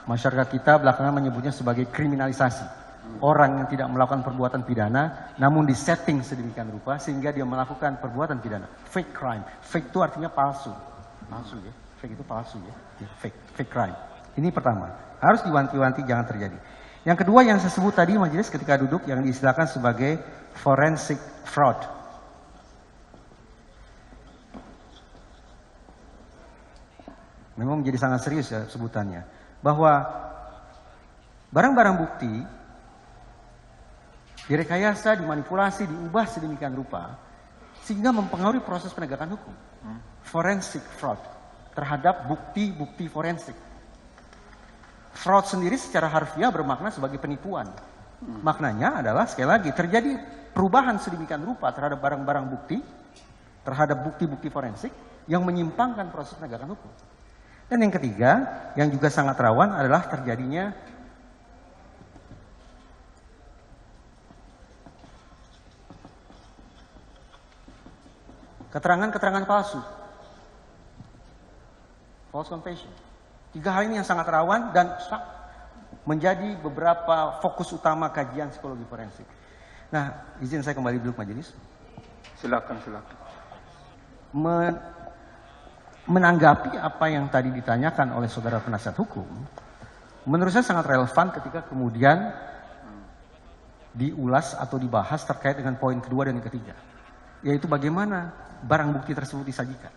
C: Masyarakat kita belakangan menyebutnya sebagai kriminalisasi. Orang yang tidak melakukan perbuatan pidana, namun disetting sedemikian rupa sehingga dia melakukan perbuatan pidana. Fake crime. Fake itu artinya palsu. Palsu ya. Fake itu palsu ya. Fake crime. Ini pertama. Harus diwanti-wanti jangan terjadi. Yang kedua yang saya sebut tadi majelis ketika duduk yang diistilahkan sebagai forensic fraud. Memang menjadi sangat serius ya sebutannya. Bahwa barang-barang bukti direkayasa, dimanipulasi, diubah sedemikian rupa sehingga mempengaruhi proses penegakan hukum. Forensic fraud terhadap bukti-bukti forensik. Fraud sendiri secara harfiah bermakna sebagai penipuan. Maknanya adalah sekali lagi terjadi perubahan sedemikian rupa terhadap barang-barang bukti, terhadap bukti-bukti forensik yang menyimpangkan proses penegakan hukum. Dan yang ketiga, yang juga sangat rawan adalah terjadinya keterangan-keterangan palsu. False confession. 3 hal ini yang sangat rawan dan menjadi beberapa fokus utama kajian psikologi forensik. Nah, izin saya kembali duduk majelis.
B: Silakan, silakan.
C: menanggapi apa yang tadi ditanyakan oleh saudara penasihat hukum, menurut saya sangat relevan ketika kemudian diulas atau dibahas terkait dengan poin kedua dan yang ketiga, yaitu bagaimana barang bukti tersebut disajikan.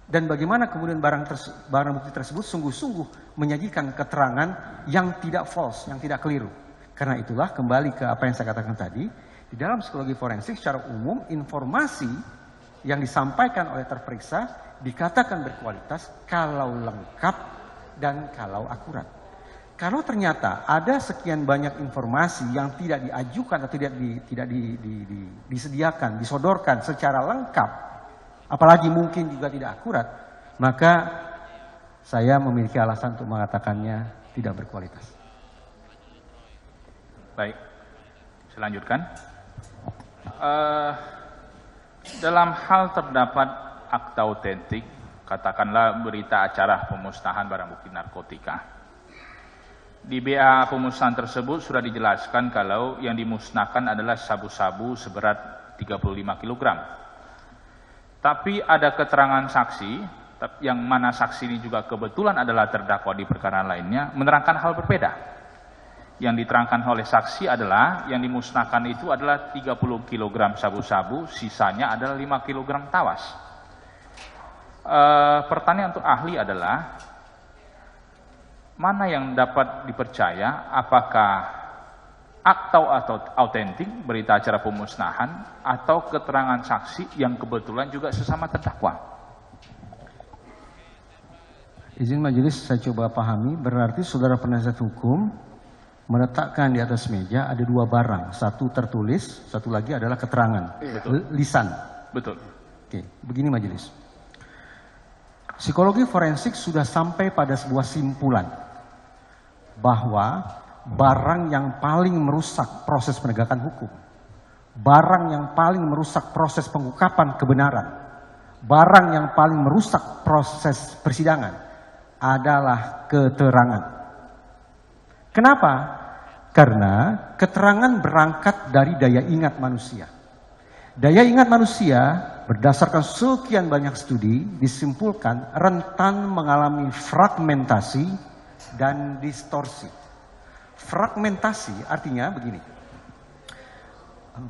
C: Dan bagaimana kemudian barang bukti tersebut sungguh-sungguh menyajikan keterangan yang tidak false, yang tidak keliru. Karena itulah kembali ke apa yang saya katakan tadi, di dalam psikologi forensik secara umum informasi yang disampaikan oleh terperiksa dikatakan berkualitas kalau lengkap dan kalau akurat. Kalau ternyata ada sekian banyak informasi yang tidak diajukan atau tidak disediakan, disodorkan secara lengkap, apalagi mungkin juga tidak akurat, maka saya memiliki alasan untuk mengatakannya tidak berkualitas.
A: Baik, saya lanjutkan. Dalam hal terdapat akta autentik, katakanlah berita acara pemusnahan barang bukti narkotika. Di BA pemusnahan tersebut sudah dijelaskan kalau yang dimusnahkan adalah sabu-sabu seberat 35 kg. Tapi ada keterangan saksi, yang mana saksi ini juga kebetulan adalah terdakwa di perkara lainnya, menerangkan hal berbeda. Yang diterangkan oleh saksi adalah yang dimusnahkan itu adalah 30 kg sabu-sabu, sisanya adalah 5 kg tawas. Pertanyaan untuk ahli adalah, mana yang dapat dipercaya, apakah akta atau autentik berita acara pemusnahan atau keterangan saksi yang kebetulan juga sesama terdakwa?
C: Izin majelis saya coba pahami, berarti saudara penasihat hukum meletakkan di atas meja ada dua barang, satu tertulis, satu lagi adalah keterangan, lisan.
A: Betul.
C: Oke, begini majelis. Psikologi forensik sudah sampai pada sebuah simpulan bahwa barang yang paling merusak proses penegakan hukum, barang yang paling merusak proses pengungkapan kebenaran, barang yang paling merusak proses persidangan adalah keterangan. Kenapa? Karena keterangan berangkat dari daya ingat manusia. Daya ingat manusia berdasarkan sekian banyak studi disimpulkan rentan mengalami fragmentasi dan distorsi. Fragmentasi artinya begini.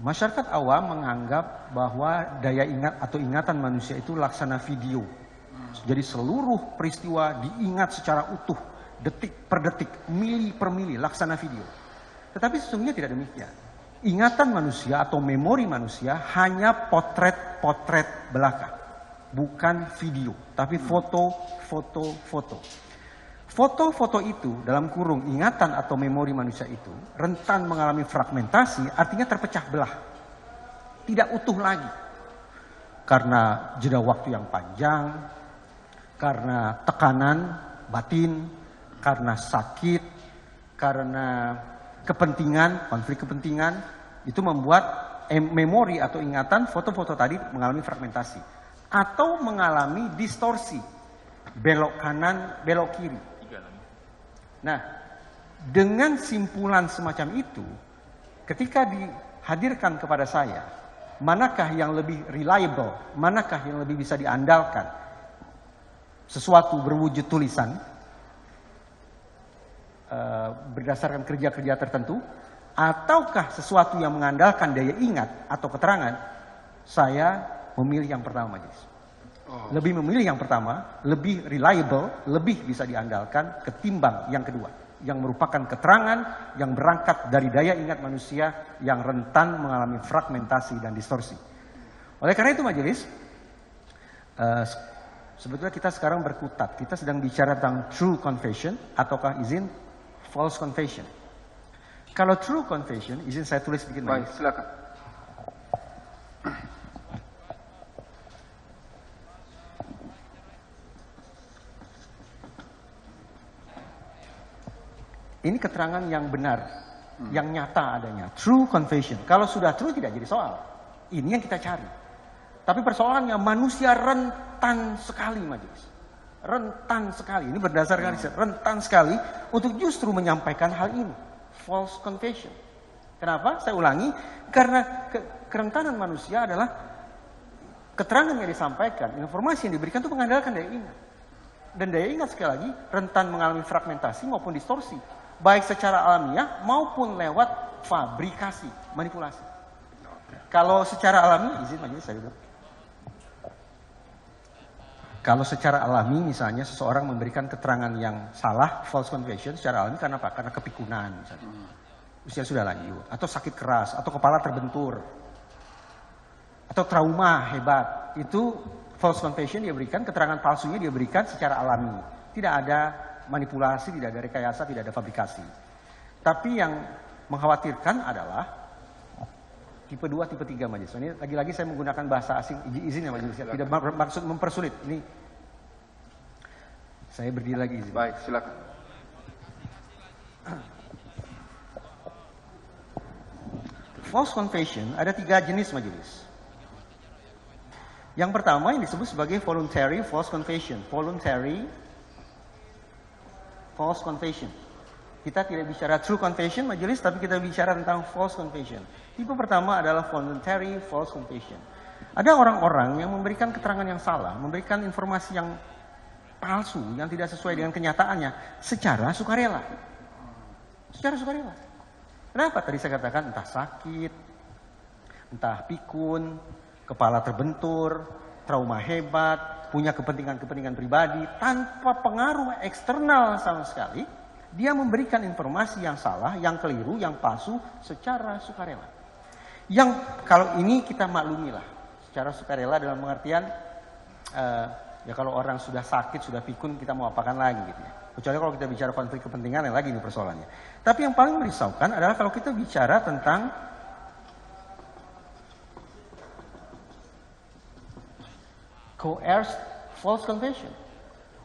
C: Masyarakat awam menganggap bahwa daya ingat atau ingatan manusia itu laksana video. Jadi seluruh peristiwa diingat secara utuh, detik per detik, mili per mili, laksana video. Tetapi sesungguhnya tidak demikian. Ingatan manusia atau memori manusia hanya potret-potret belaka. Bukan video, tapi foto. Foto-foto itu dalam kurung ingatan atau memori manusia itu rentan mengalami fragmentasi, artinya terpecah belah. Tidak utuh lagi. Karena jeda waktu yang panjang, karena tekanan batin, karena sakit, karena kepentingan, konflik kepentingan, itu membuat memori atau ingatan foto-foto tadi mengalami fragmentasi. Atau mengalami distorsi, belok kanan, belok kiri. Nah, dengan simpulan semacam itu, ketika dihadirkan kepada saya, manakah yang lebih reliable, manakah yang lebih bisa diandalkan? Sesuatu berwujud tulisan, berdasarkan kerja-kerja tertentu, ataukah sesuatu yang mengandalkan daya ingat atau keterangan, saya memilih yang pertama majelis. Lebih memilih yang pertama, lebih reliable, lebih bisa diandalkan ketimbang yang kedua, yang merupakan keterangan yang berangkat dari daya ingat manusia yang rentan mengalami fragmentasi dan distorsi. Oleh karena itu majelis, sebetulnya kita sekarang berkutat, kita sedang bicara tentang true confession ataukah izin false confession. Kalau true confession, izin saya tulis sedikit.
B: Baik, silakan.
C: Ini keterangan yang benar, yang nyata adanya. True confession. Kalau sudah true tidak jadi soal. Ini yang kita cari. Tapi persoalannya manusia rentan sekali majelis. Rentan sekali. Ini berdasarkan riset. Rentan sekali untuk justru menyampaikan hal ini. False confession. Kenapa? Saya ulangi. Karena kerentanan manusia adalah keterangan yang disampaikan, informasi yang diberikan itu mengandalkan daya ingat. Dan daya ingat sekali lagi rentan mengalami fragmentasi maupun distorsi, baik secara alamiah maupun lewat fabrikasi, manipulasi. Kalau secara alami, izin majelis saya dulu. Kalau secara alami misalnya seseorang memberikan keterangan yang salah, false confession, secara alami karena apa? Karena kepikunan misalnya. Usia sudah lanjut, atau sakit keras, atau kepala terbentur, atau trauma hebat. Itu false confession dia berikan, keterangan palsunya dia berikan secara alami. Tidak ada manipulasi, tidak ada rekayasa, tidak ada fabrikasi. Tapi yang mengkhawatirkan adalah tipe 2, tipe 3 majelis. Ini lagi-lagi saya menggunakan bahasa asing, izin ya majelis. Tidak bermaksud mempersulit. Ini saya berdiri lagi izin.
B: Baik, silakan.
C: False confession ada 3 jenis majelis. Yang pertama yang disebut sebagai voluntary false confession. Voluntary false confession. Kita tidak bicara true confession majelis, tapi kita bicara tentang false confession. Tipe pertama adalah voluntary false confession. Ada orang-orang yang memberikan keterangan yang salah, memberikan informasi yang palsu, yang tidak sesuai dengan kenyataannya secara sukarela. Secara sukarela. Kenapa? Tadi saya katakan entah sakit, entah pikun, kepala terbentur, trauma hebat, punya kepentingan-kepentingan pribadi, tanpa pengaruh eksternal sama sekali, dia memberikan informasi yang salah, yang keliru, yang palsu secara sukarela. Yang kalau ini kita maklumi lah, secara sukarela dalam pengertian, ya kalau orang sudah sakit, sudah pikun, kita mau apakan lagi gitu ya. Kecuali kalau kita bicara konflik kepentingan, yang lagi ini persoalannya. Tapi yang paling merisaukan adalah kalau kita bicara tentang coerced false confession.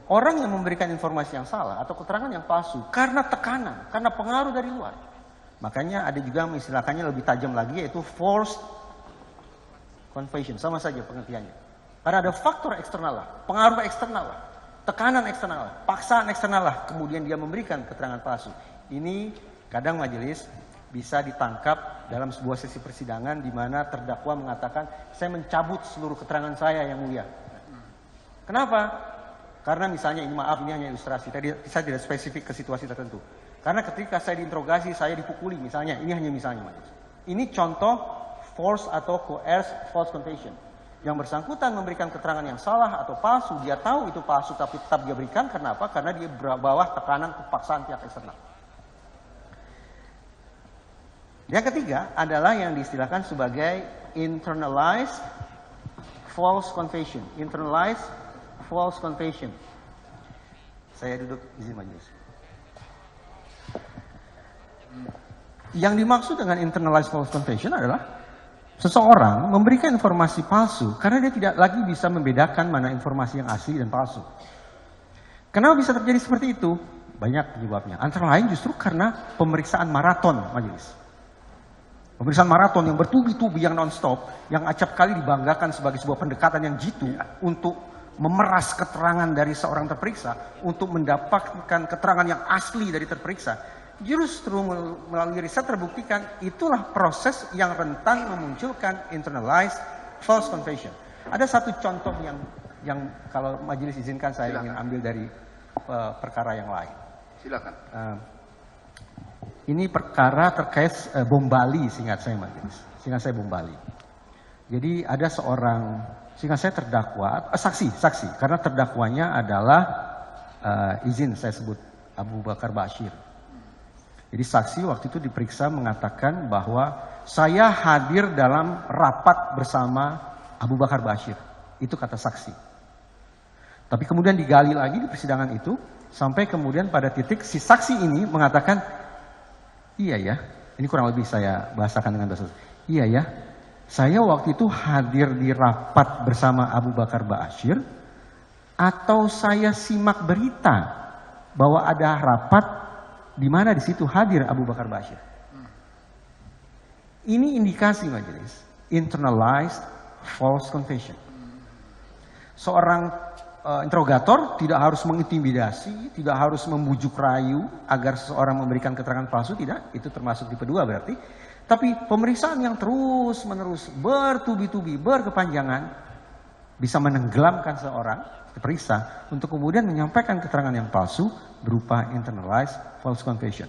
C: Orang yang memberikan informasi yang salah atau keterangan yang palsu karena tekanan, karena pengaruh dari luar. Makanya ada juga mengistilahkannya lebih tajam lagi, yaitu forced confession. Sama saja pengertiannya. Karena ada faktor eksternal lah, pengaruh eksternal lah, tekanan eksternal lah, paksaan eksternal lah, kemudian dia memberikan keterangan palsu. Ini kadang majelis bisa ditangkap dalam sebuah sesi persidangan di mana terdakwa mengatakan, saya mencabut seluruh keterangan saya yang mulia. Kenapa? Karena misalnya ini maaf, ini hanya ilustrasi. Tadi saya tidak spesifik ke situasi tertentu. Karena ketika saya diinterogasi, saya dipukuli misalnya. Ini hanya misalnya. Ini contoh force atau coerced false confession. Yang bersangkutan memberikan keterangan yang salah atau palsu. Dia tahu itu palsu tapi tetap dia berikan. Karena apa? Karena dia bawah tekanan kepaksaan pihak eksternal. Yang ketiga adalah yang diistilahkan sebagai internalized false confession. Internalized false confession. Saya duduk izin majelis. Yang dimaksud dengan internalized false confession adalah seseorang memberikan informasi palsu karena dia tidak lagi bisa membedakan mana informasi yang asli dan palsu. Kenapa bisa terjadi seperti itu? Banyak penyebabnya. Antara lain justru karena pemeriksaan maraton majelis. Pemeriksaan maraton yang bertubi-tubi, yang non-stop, yang acap kali dibanggakan sebagai sebuah pendekatan yang jitu untuk memeras keterangan dari seorang terperiksa untuk mendapatkan keterangan yang asli dari terperiksa. Justru melalui riset terbuktikan itulah proses yang rentan memunculkan internalized false confession. Ada satu contoh yang kalau majelis izinkan saya ingin ambil dari perkara yang lain.
B: Silakan.
C: Ini perkara terkait bom Bali, seingat saya majelis. Seingat saya bom Bali. Jadi ada seorang, seingat saya terdakwa, saksi, karena terdakwanya adalah izin saya sebut Abu Bakar Bashir. Jadi saksi waktu itu diperiksa mengatakan bahwa saya hadir dalam rapat bersama Abu Bakar Bashir. Itu kata saksi. Tapi kemudian digali lagi di persidangan itu, sampai kemudian pada titik si saksi ini mengatakan, iya ya, ini kurang lebih saya bahasakan dengan bahasa. Iya ya, saya waktu itu hadir di rapat bersama Abu Bakar Bashir, atau saya simak berita bahwa ada rapat di mana di situ hadir Abu Bakar Bashir. Ini indikasi majelis, internalized false confession. Seorang interrogator tidak harus mengintimidasi, tidak harus membujuk rayu agar seseorang memberikan keterangan palsu, tidak. Itu termasuk tipe 2 berarti. Tapi pemeriksaan yang terus-menerus bertubi-tubi, berkepanjangan, bisa menenggelamkan seorang diperiksa untuk kemudian menyampaikan keterangan yang palsu berupa internalized false confession.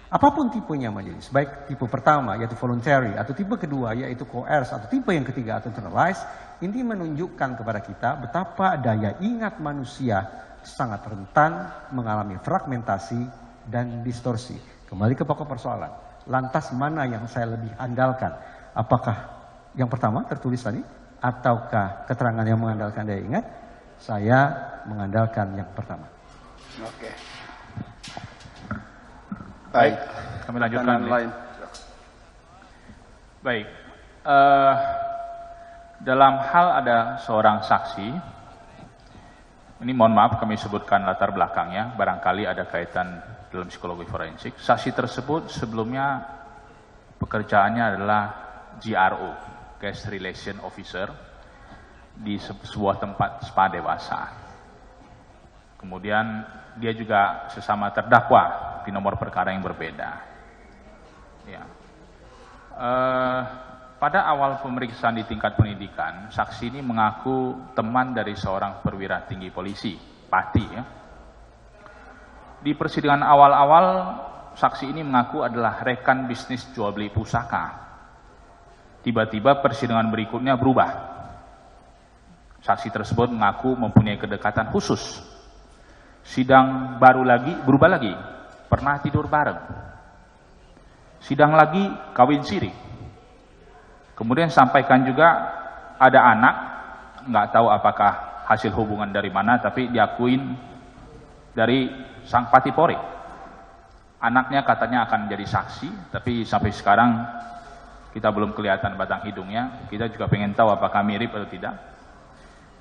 C: Apapun tipenya majelis, baik tipe pertama yaitu voluntary atau tipe kedua yaitu coerced atau tipe yang ketiga atau internalized, ini menunjukkan kepada kita betapa daya ingat manusia sangat rentan mengalami fragmentasi dan distorsi. Kembali ke pokok persoalan, lantas mana yang saya lebih andalkan? Apakah yang pertama tertulis tadi ataukah keterangan yang mengandalkan daya ingat? Saya mengandalkan yang pertama.
B: Oke.
A: Baik, kami lanjutkan.
B: Lain.
A: Baik, dalam hal ada seorang saksi, ini mohon maaf kami sebutkan latar belakangnya, barangkali ada kaitan dalam psikologi forensik. Saksi tersebut sebelumnya pekerjaannya adalah GRO, Guest Relation Officer, di sebuah tempat spa dewasa. Kemudian dia juga sesama terdakwa di nomor perkara yang berbeda. Ya. Pada awal pemeriksaan di tingkat penyidikan, saksi ini mengaku teman dari seorang perwira tinggi polisi, Pati. Ya. Di persidangan awal-awal, saksi ini mengaku adalah rekan bisnis jual beli pusaka. Tiba-tiba persidangan berikutnya berubah. Saksi tersebut mengaku mempunyai kedekatan khusus. Sidang baru lagi, berubah lagi. Pernah tidur bareng. Sidang lagi, kawin siri. Kemudian sampaikan juga ada anak, nggak tahu apakah hasil hubungan dari mana, tapi diakuin dari sang patipori. Anaknya katanya akan menjadi saksi, tapi sampai sekarang kita belum kelihatan batang hidungnya. Kita juga pengen tahu apakah mirip atau tidak.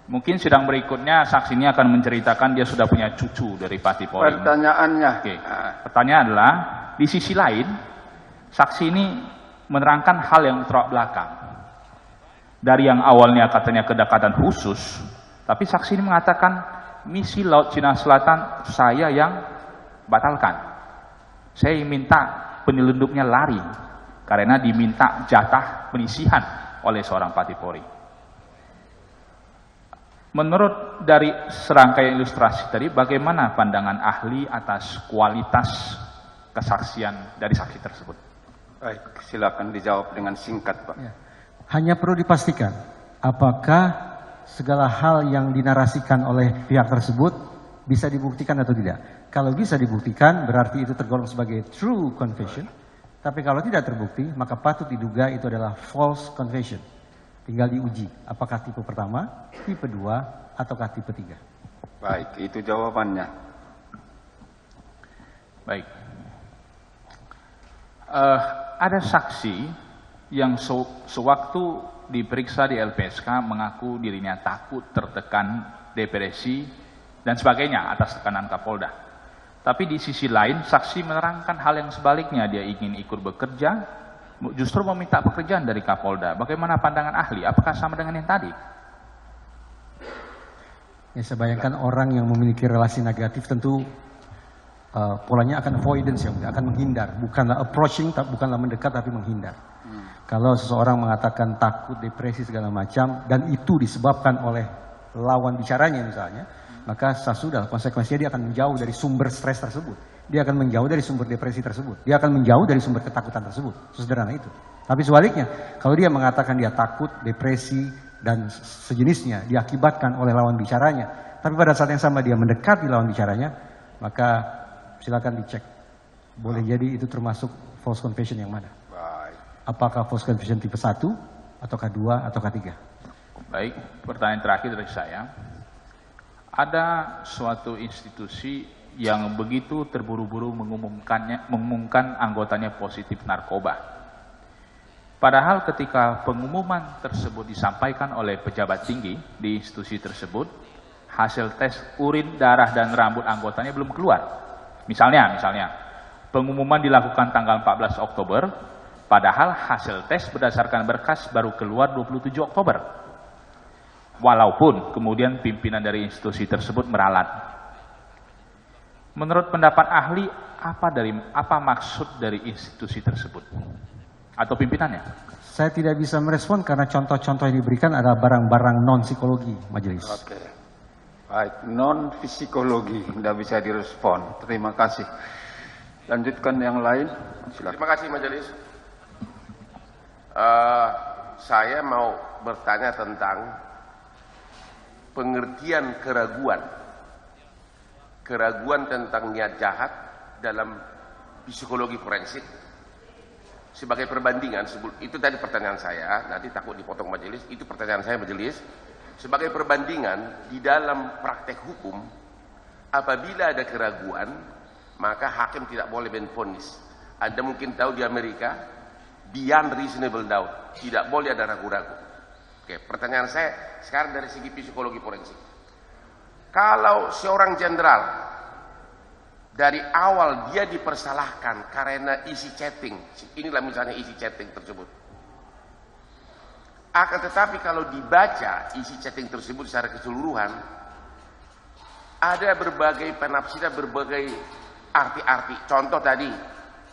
A: Mungkin sidang berikutnya saksi ini akan menceritakan dia sudah punya cucu dari patipori.
B: Pertanyaannya.
A: Oke. Pertanyaan adalah, di sisi lain, saksi ini menerangkan hal yang terak belakang. Dari yang awalnya katanya kedekatan khusus, tapi saksi ini mengatakan misi Laut Cina Selatan saya yang batalkan. Saya minta penyelundupnya lari karena diminta jatah penyisihan oleh seorang patipori. Menurut dari serangkaian ilustrasi tadi, bagaimana pandangan ahli atas kualitas kesaksian dari saksi tersebut?
B: Baik, silakan dijawab dengan singkat, Pak.
C: Ya. Hanya perlu dipastikan, apakah segala hal yang dinarasikan oleh pihak tersebut bisa dibuktikan atau tidak. Kalau bisa dibuktikan, berarti itu tergolong sebagai true confession. Tapi kalau tidak terbukti, maka patut diduga itu adalah false confession. Tinggal diuji, apakah tipe pertama, tipe 2, ataukah tipe 3.
B: Baik, itu jawabannya.
A: Baik. Ada saksi yang sewaktu diperiksa di LPSK mengaku dirinya takut, tertekan, depresi, dan sebagainya atas tekanan Kapolda. Tapi di sisi lain, saksi menerangkan hal yang sebaliknya. Dia ingin ikut bekerja, justru meminta pekerjaan dari Kapolda. Bagaimana pandangan ahli? Apakah sama dengan yang tadi?
C: Ya, saya bayangkan orang yang memiliki relasi negatif tentu polanya akan avoidance, ya, akan menghindar. Bukanlah approaching, bukanlah mendekat, tapi menghindar. Kalau seseorang mengatakan takut, depresi, segala macam, dan itu disebabkan oleh lawan bicaranya misalnya, maka sudah konsekuensinya dia akan menjauh dari sumber stres tersebut. Dia akan menjauh dari sumber depresi tersebut. Dia akan menjauh dari sumber ketakutan tersebut. Sesederhana itu. Tapi sebaliknya, kalau dia mengatakan dia takut, depresi, dan sejenisnya diakibatkan oleh lawan bicaranya, tapi pada saat yang sama dia mendekati lawan bicaranya, maka silakan dicek. Boleh jadi itu termasuk false confession yang mana? Apakah false confession tipe 1, ataukah 2, ataukah 3?
A: Baik, pertanyaan terakhir dari saya. Ada suatu institusi yang begitu terburu-buru mengumumkan anggotanya positif narkoba. Padahal ketika pengumuman tersebut disampaikan oleh pejabat tinggi di institusi tersebut, hasil tes urin, darah, dan rambut anggotanya belum keluar. Misalnya, pengumuman dilakukan tanggal 14 Oktober, padahal hasil tes berdasarkan berkas baru keluar 27 Oktober. Walaupun kemudian pimpinan dari institusi tersebut meralat. Menurut pendapat ahli, apa maksud dari institusi tersebut atau pimpinannya?
C: Saya tidak bisa merespon karena contoh-contoh yang diberikan adalah barang-barang non-psikologi, majelis.
B: Oke. Baik, non-psikologi, tidak bisa direspon. Terima kasih. Lanjutkan yang lain. Silakan.
D: Terima kasih majelis. Saya mau bertanya tentang pengertian keraguan. Keraguan tentang niat jahat dalam psikologi forensik. Sebagai perbandingan, itu tadi pertanyaan saya, nanti takut dipotong majelis, itu pertanyaan saya majelis. Sebagai perbandingan, di dalam praktek hukum, apabila ada keraguan, maka hakim tidak boleh menvonis. Anda mungkin tahu di Amerika, beyond reasonable doubt, tidak boleh ada ragu-ragu. Oke, pertanyaan saya sekarang dari segi psikologi forensik. Kalau seorang jenderal dari awal dia dipersalahkan karena isi chatting, inilah misalnya isi chatting tersebut. Akan tetapi kalau dibaca isi chatting tersebut secara keseluruhan, ada berbagai penafsiran, berbagai arti-arti. Contoh tadi,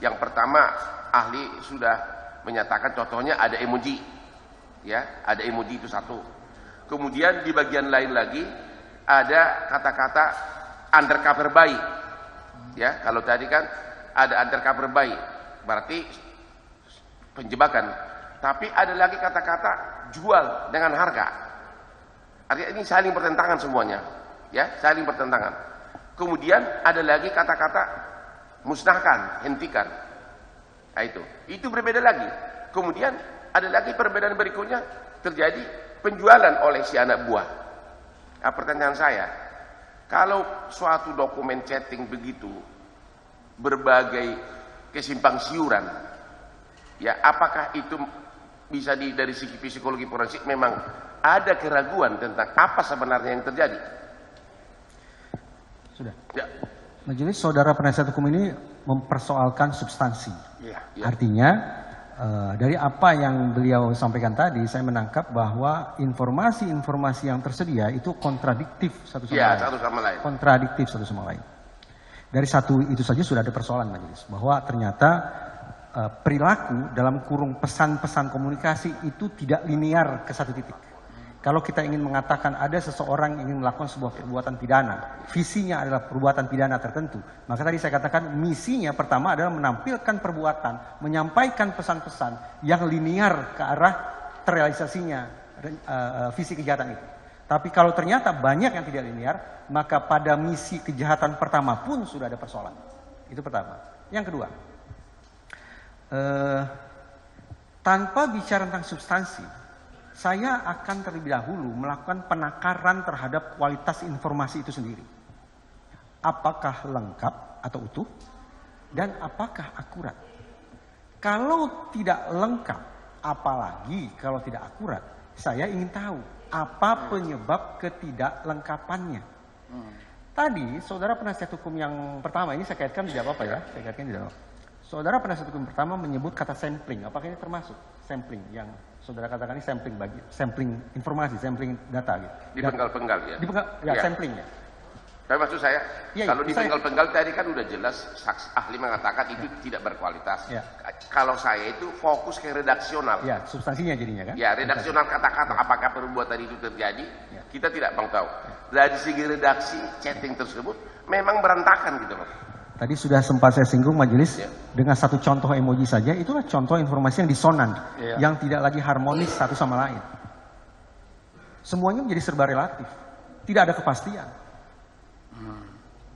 D: yang pertama ahli sudah menyatakan contohnya ada emoji, ya, ada emoji itu satu. Kemudian di bagian lain lagi ada kata-kata undercover buy. Ya, kalau tadi kan ada undercover buy, berarti penjebakan. Tapi ada lagi kata-kata jual dengan harga. Artinya ini saling bertentangan semuanya, ya, saling bertentangan. Kemudian ada lagi kata-kata musnahkan, hentikan. Nah, itu berbeda lagi. Kemudian ada lagi perbedaan berikutnya, terjadi penjualan oleh si anak buah. Nah, pertanyaan saya, kalau suatu dokumen chatting begitu berbagai kesimpang siuran, ya, apakah itu bisa dari segi psikologi forensik memang ada keraguan tentang apa sebenarnya yang terjadi?
C: Sudah.
D: Ya.
C: Majelis, saudara penasihat hukum ini mempersoalkan substansi.
D: Ya.
C: Artinya dari apa yang beliau sampaikan tadi, saya menangkap bahwa informasi-informasi yang tersedia itu kontradiktif satu sama lain.
D: Satu sama lain.
C: Kontradiktif satu sama lain. Dari satu itu saja sudah ada persoalan majelis, bahwa ternyata perilaku dalam kurung pesan-pesan komunikasi itu tidak linear ke satu titik. Kalau kita ingin mengatakan ada seseorang ingin melakukan sebuah perbuatan pidana, visinya adalah perbuatan pidana tertentu, maka tadi saya katakan misinya pertama adalah menampilkan perbuatan, menyampaikan pesan-pesan yang linear ke arah terrealisasinya visi kejahatan itu. Tapi kalau ternyata banyak yang tidak linear, maka pada misi kejahatan pertama pun sudah ada persoalan. Itu pertama. Yang kedua, tanpa bicara tentang substansi, saya akan terlebih dahulu melakukan penakaran terhadap kualitas informasi itu sendiri. Apakah lengkap atau utuh? Dan apakah akurat? Kalau tidak lengkap, apalagi kalau tidak akurat, saya ingin tahu apa penyebab ketidaklengkapannya. Tadi, saudara penasihat hukum yang pertama, ini saya kaitkan tidak apa-apa ya, saya kaitkan tidak apa-apa. Saudara penasihat hukum pertama menyebut kata sampling. Apakah ini termasuk sampling yang saudara katakan ini sampling informasi, sampling data gitu?
D: Dipenggal-penggal ya.
C: Ya. Sampling ya.
D: Tapi maksud saya,
C: ya,
D: kalau dipenggal-penggal tadi kan udah jelas saksi ahli mengatakan itu tidak berkualitas.
C: Ya.
D: Kalau saya itu fokus ke redaksional.
C: Ya, substansinya jadinya kan?
D: Ya, redaksional kata-kata apakah perbuatan itu terjadi, kita tidak bang tahu. Dari segi redaksi chatting tersebut memang berantakan gitu loh.
C: Tadi sudah sempat saya singgung majelis, dengan satu contoh emoji saja, itulah contoh informasi yang disonan, yang tidak lagi harmonis satu sama lain. Semuanya menjadi serba relatif, tidak ada kepastian.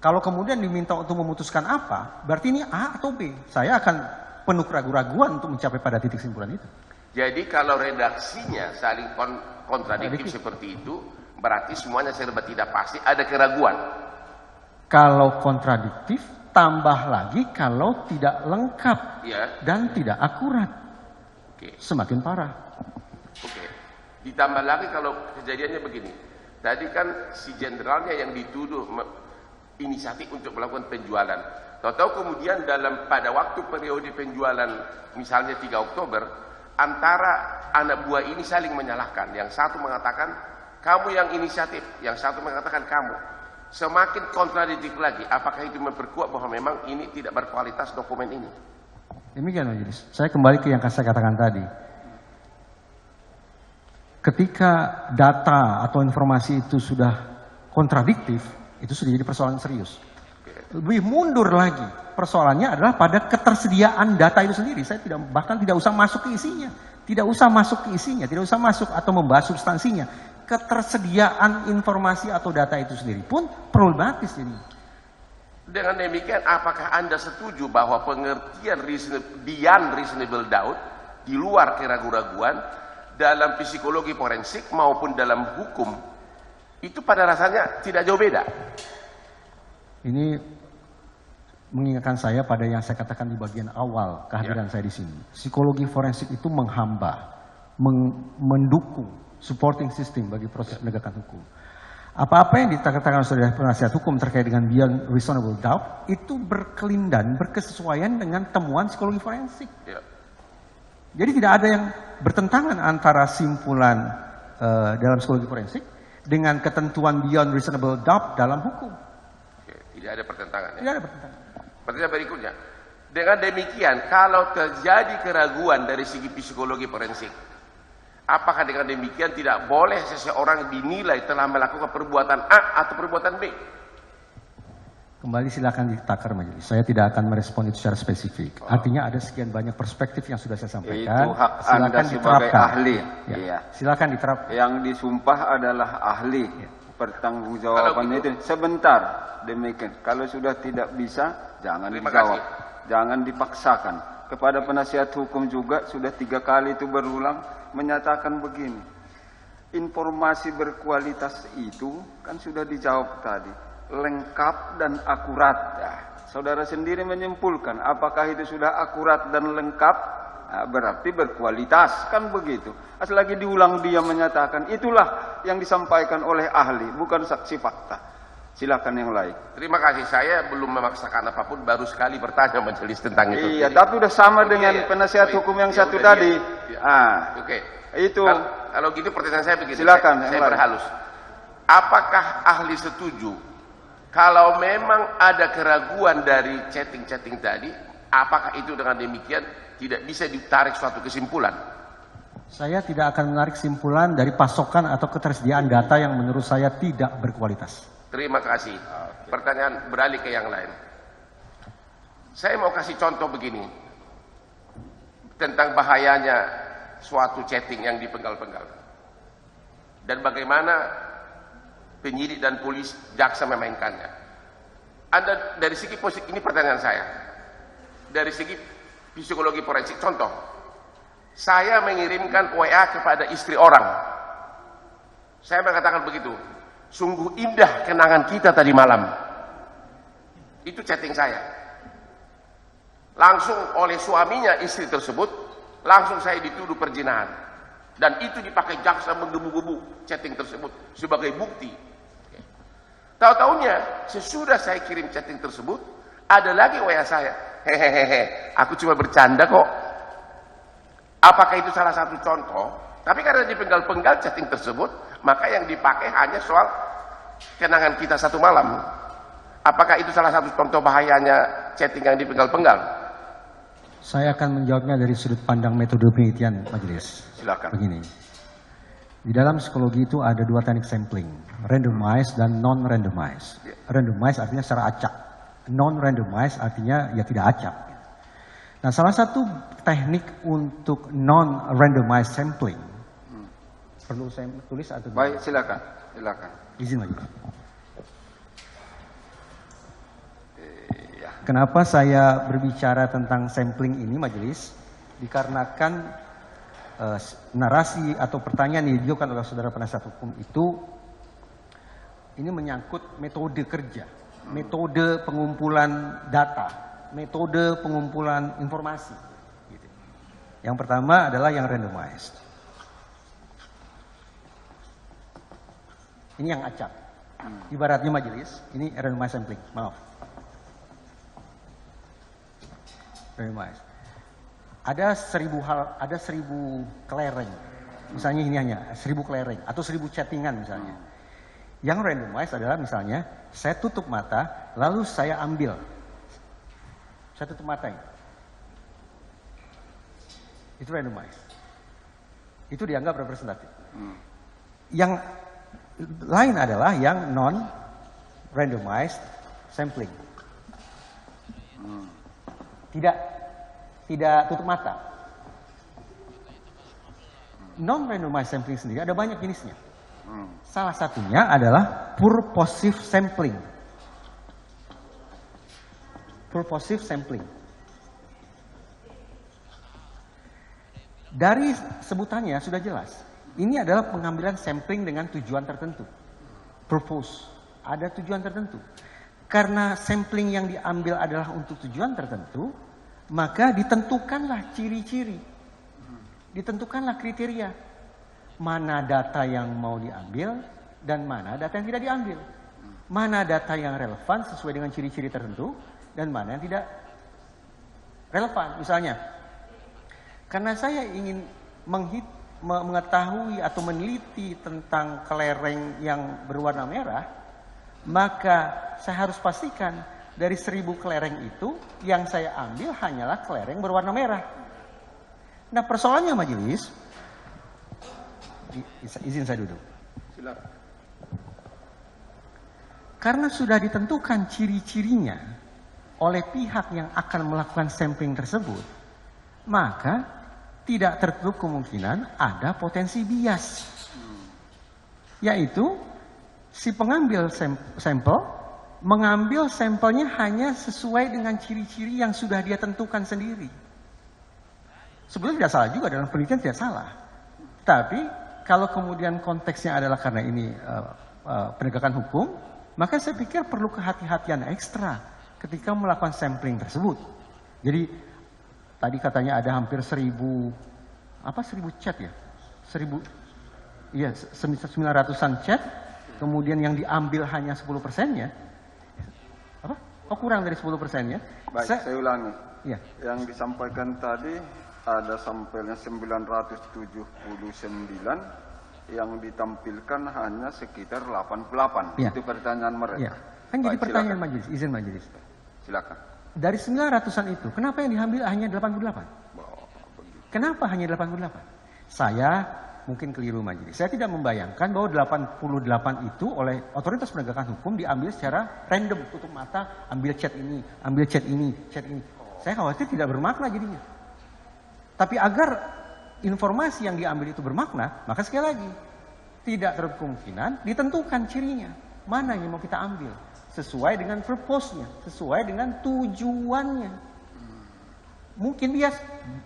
C: Kalau kemudian diminta untuk memutuskan apa, berarti ini A atau B. Saya akan penuh keraguan-raguan untuk mencapai pada titik kesimpulan itu.
D: Jadi kalau redaksinya saling kontradiktif seperti itu, berarti semuanya serba tidak pasti, ada keraguan.
C: Kalau kontradiktif, tambah lagi kalau tidak lengkap dan tidak akurat. Semakin parah.
D: Ditambah lagi kalau kejadiannya begini. Tadi kan si jenderalnya yang dituduh inisiatif untuk melakukan penjualan. Tahu-tahu kemudian pada waktu periode penjualan misalnya 3 Oktober, antara anak buah ini saling menyalahkan. Yang satu mengatakan kamu yang inisiatif, yang satu mengatakan kamu. Semakin kontradiktif lagi, apakah itu memperkuat bahwa memang ini tidak berkualitas dokumen ini?
C: Demikian majelis. Saya kembali ke yang saya katakan tadi. ketika data atau informasi itu sudah kontradiktif, itu sudah jadi persoalan serius. Lebih mundur lagi, persoalannya adalah pada ketersediaan data itu sendiri. Saya bahkan tidak usah masuk ke isinya, tidak usah masuk atau membahas substansinya. Ketersediaan informasi atau data itu sendiri pun problematis ini.
D: Dengan demikian, apakah Anda setuju bahwa pengertian beyond reasonable doubt, di luar keraguan-raguan, dalam psikologi forensik maupun dalam hukum, itu pada rasanya tidak jauh beda?
C: Ini mengingatkan saya pada yang saya katakan di bagian awal kehadiran saya di sini. Psikologi forensik itu menghamba, mendukung, supporting system bagi proses penegakan hukum. Apa-apa yang dikatakan oleh penasihat hukum terkait dengan beyond reasonable doubt itu berkelindan, berkesesuaian dengan temuan psikologi forensik.
D: Ya.
C: Jadi tidak ada yang bertentangan antara simpulan dalam psikologi forensik dengan ketentuan beyond reasonable doubt dalam hukum.
D: Oke, tidak ada pertentangan. Ya?
C: Tidak ada pertentangan.
D: Pertanyaan berikutnya, dengan demikian kalau terjadi keraguan dari segi psikologi forensik, apakah dengan demikian tidak boleh seseorang dinilai telah melakukan perbuatan A atau perbuatan B?
C: Kembali silakan ditakar majelis. Saya tidak akan merespon itu secara spesifik. Artinya ada sekian banyak perspektif yang sudah saya sampaikan.
B: Itu hak
C: silakan
B: Anda sebagai
C: diterapkan.
B: ahli.
C: Ya.
B: Iya.
C: Silakan diterapkan.
B: Yang disumpah adalah ahli.
C: Ya.
B: Pertanggungjawaban
D: Kalau
B: itu sebentar demikian. Kalau sudah tidak bisa, jangan
D: Terima
B: dijawab.
D: kasih.
B: Jangan dipaksakan. Kepada penasihat hukum juga sudah 3 kali itu berulang menyatakan begini. Informasi berkualitas itu kan sudah dijawab tadi, lengkap dan akurat. Nah, saudara sendiri menyimpulkan apakah itu sudah akurat dan lengkap, nah, berarti berkualitas, kan begitu. Lagi diulang dia menyatakan itulah yang disampaikan oleh ahli, bukan saksi fakta. Silakan yang lain.
D: Terima kasih, saya belum memaksakan apapun, baru sekali bertanya majelis tentang itu.
B: Iya, tapi udah sama dengan penasihat hukum yang satu tadi.
D: Oke.
B: Itu.
D: Kalau gitu pertanyaan saya begini.
B: Silakan.
D: Saya berhalus. Apakah ahli setuju kalau memang ada keraguan dari chatting-chatting tadi, apakah itu dengan demikian tidak bisa ditarik suatu kesimpulan?
C: Saya tidak akan menarik kesimpulan dari pasokan atau ketersediaan data yang menurut saya tidak berkualitas.
D: Terima kasih. Pertanyaan beralih ke yang lain. Saya mau kasih contoh begini. Tentang bahayanya suatu chatting yang dipenggal-penggal. Dan bagaimana penyidik dan polis jaksa memainkannya. Anda dari segi positif, ini pertanyaan saya. Dari segi psikologi forensik, contoh. Saya mengirimkan WA kepada istri orang. Saya mengatakan begitu. Sungguh indah kenangan kita tadi malam. Itu chatting saya. Langsung oleh suaminya istri tersebut, langsung saya dituduh perzinahan. Dan itu dipakai jaksa menggebu-gebu chatting tersebut sebagai bukti. Tahu-tahunya sesudah saya kirim chatting tersebut, ada lagi WA saya. Hehehe, aku cuma bercanda kok. Apakah itu salah satu contoh? Tapi karena dipenggal-penggal chatting tersebut, maka yang dipakai hanya soal kenangan kita satu malam. Apakah itu salah satu contoh bahayanya chatting yang dipenggal-penggal?
C: Saya akan menjawabnya dari sudut pandang metode penelitian majelis.
B: Silakan.
C: Begini. Di dalam psikologi itu ada 2 teknik sampling, randomized dan non-randomized. Randomized artinya secara acak, non-randomized artinya ya tidak acak. Nah, salah satu teknik untuk non-randomized sampling, perlu saya tulis atau
B: baik, silakan. Silakan.
C: Izin lagi. Kenapa saya berbicara tentang sampling ini majelis? Dikarenakan narasi atau pertanyaan yang diajukan oleh saudara penasihat hukum itu ini menyangkut metode kerja, metode pengumpulan data, metode pengumpulan informasi. Gitu. Yang pertama adalah yang randomized. Ini yang acak. Ibaratnya majelis, ini randomized sampling. Maaf. Randomized. Ada 1000 kelereng. Misalnya ini hanya 1000 kelereng atau 1000 chattingan misalnya. Yang randomized adalah misalnya saya tutup mata lalu saya ambil. Saya tutup mata ini. Itu randomized. Itu dianggap representatif. Yang lain adalah yang non-randomized sampling. Tidak tutup mata. Non-randomized sampling sendiri ada banyak jenisnya. Salah satunya adalah purposive sampling. Purposive sampling. Dari sebutannya sudah jelas. Ini adalah pengambilan sampling dengan tujuan tertentu. Purpose. Ada tujuan tertentu. Karena sampling yang diambil adalah untuk tujuan tertentu, maka ditentukanlah ciri-ciri. Ditentukanlah kriteria. Mana data yang mau diambil dan mana data yang tidak diambil. Mana data yang relevan sesuai dengan ciri-ciri tertentu dan mana yang tidak relevan. Misalnya, karena saya ingin mengetahui atau meneliti tentang kelereng yang berwarna merah, maka saya harus pastikan dari 1000 kelereng itu yang saya ambil hanyalah kelereng berwarna merah. Nah, persoalannya majelis, izin saya duduk.
B: Silakan.
C: Karena sudah ditentukan ciri-cirinya oleh pihak yang akan melakukan sampling tersebut, maka tidak tertutup kemungkinan ada potensi bias. Yaitu si pengambil sampel mengambil sampelnya hanya sesuai dengan ciri-ciri yang sudah dia tentukan sendiri. Sebetulnya tidak salah juga, dalam penelitian tidak salah. Tapi kalau kemudian konteksnya adalah karena ini penegakan hukum, maka saya pikir perlu kehati-hatian ekstra ketika melakukan sampling tersebut. Jadi tadi katanya ada hampir 1000 chat ya? 900-an chat, kemudian yang diambil hanya 10%-nya. Apa? Oh, kurang dari 10%-nya.
B: Baik, saya ulangi.
C: Ya.
B: Yang disampaikan tadi ada sampelnya 979, yang ditampilkan hanya sekitar 88.
C: Ya.
B: Itu pertanyaan mereka.
C: Ya. Kan jadi pertanyaan majelis, izin majelis.
B: Silakan.
C: Dari 900-an itu, kenapa yang diambil hanya 88? Kenapa hanya 88? Saya mungkin keliru majelis. Saya tidak membayangkan bahwa 88 itu oleh otoritas penegakan hukum diambil secara random, tutup mata, ambil chat ini, ambil chat ini, chat ini. Saya khawatir tidak bermakna jadinya. Tapi agar informasi yang diambil itu bermakna, maka sekali lagi, tidak tertutup kemungkinan ditentukan cirinya. Mana yang mau kita ambil? Sesuai dengan purpose-nya, sesuai dengan tujuannya. Mungkin bias,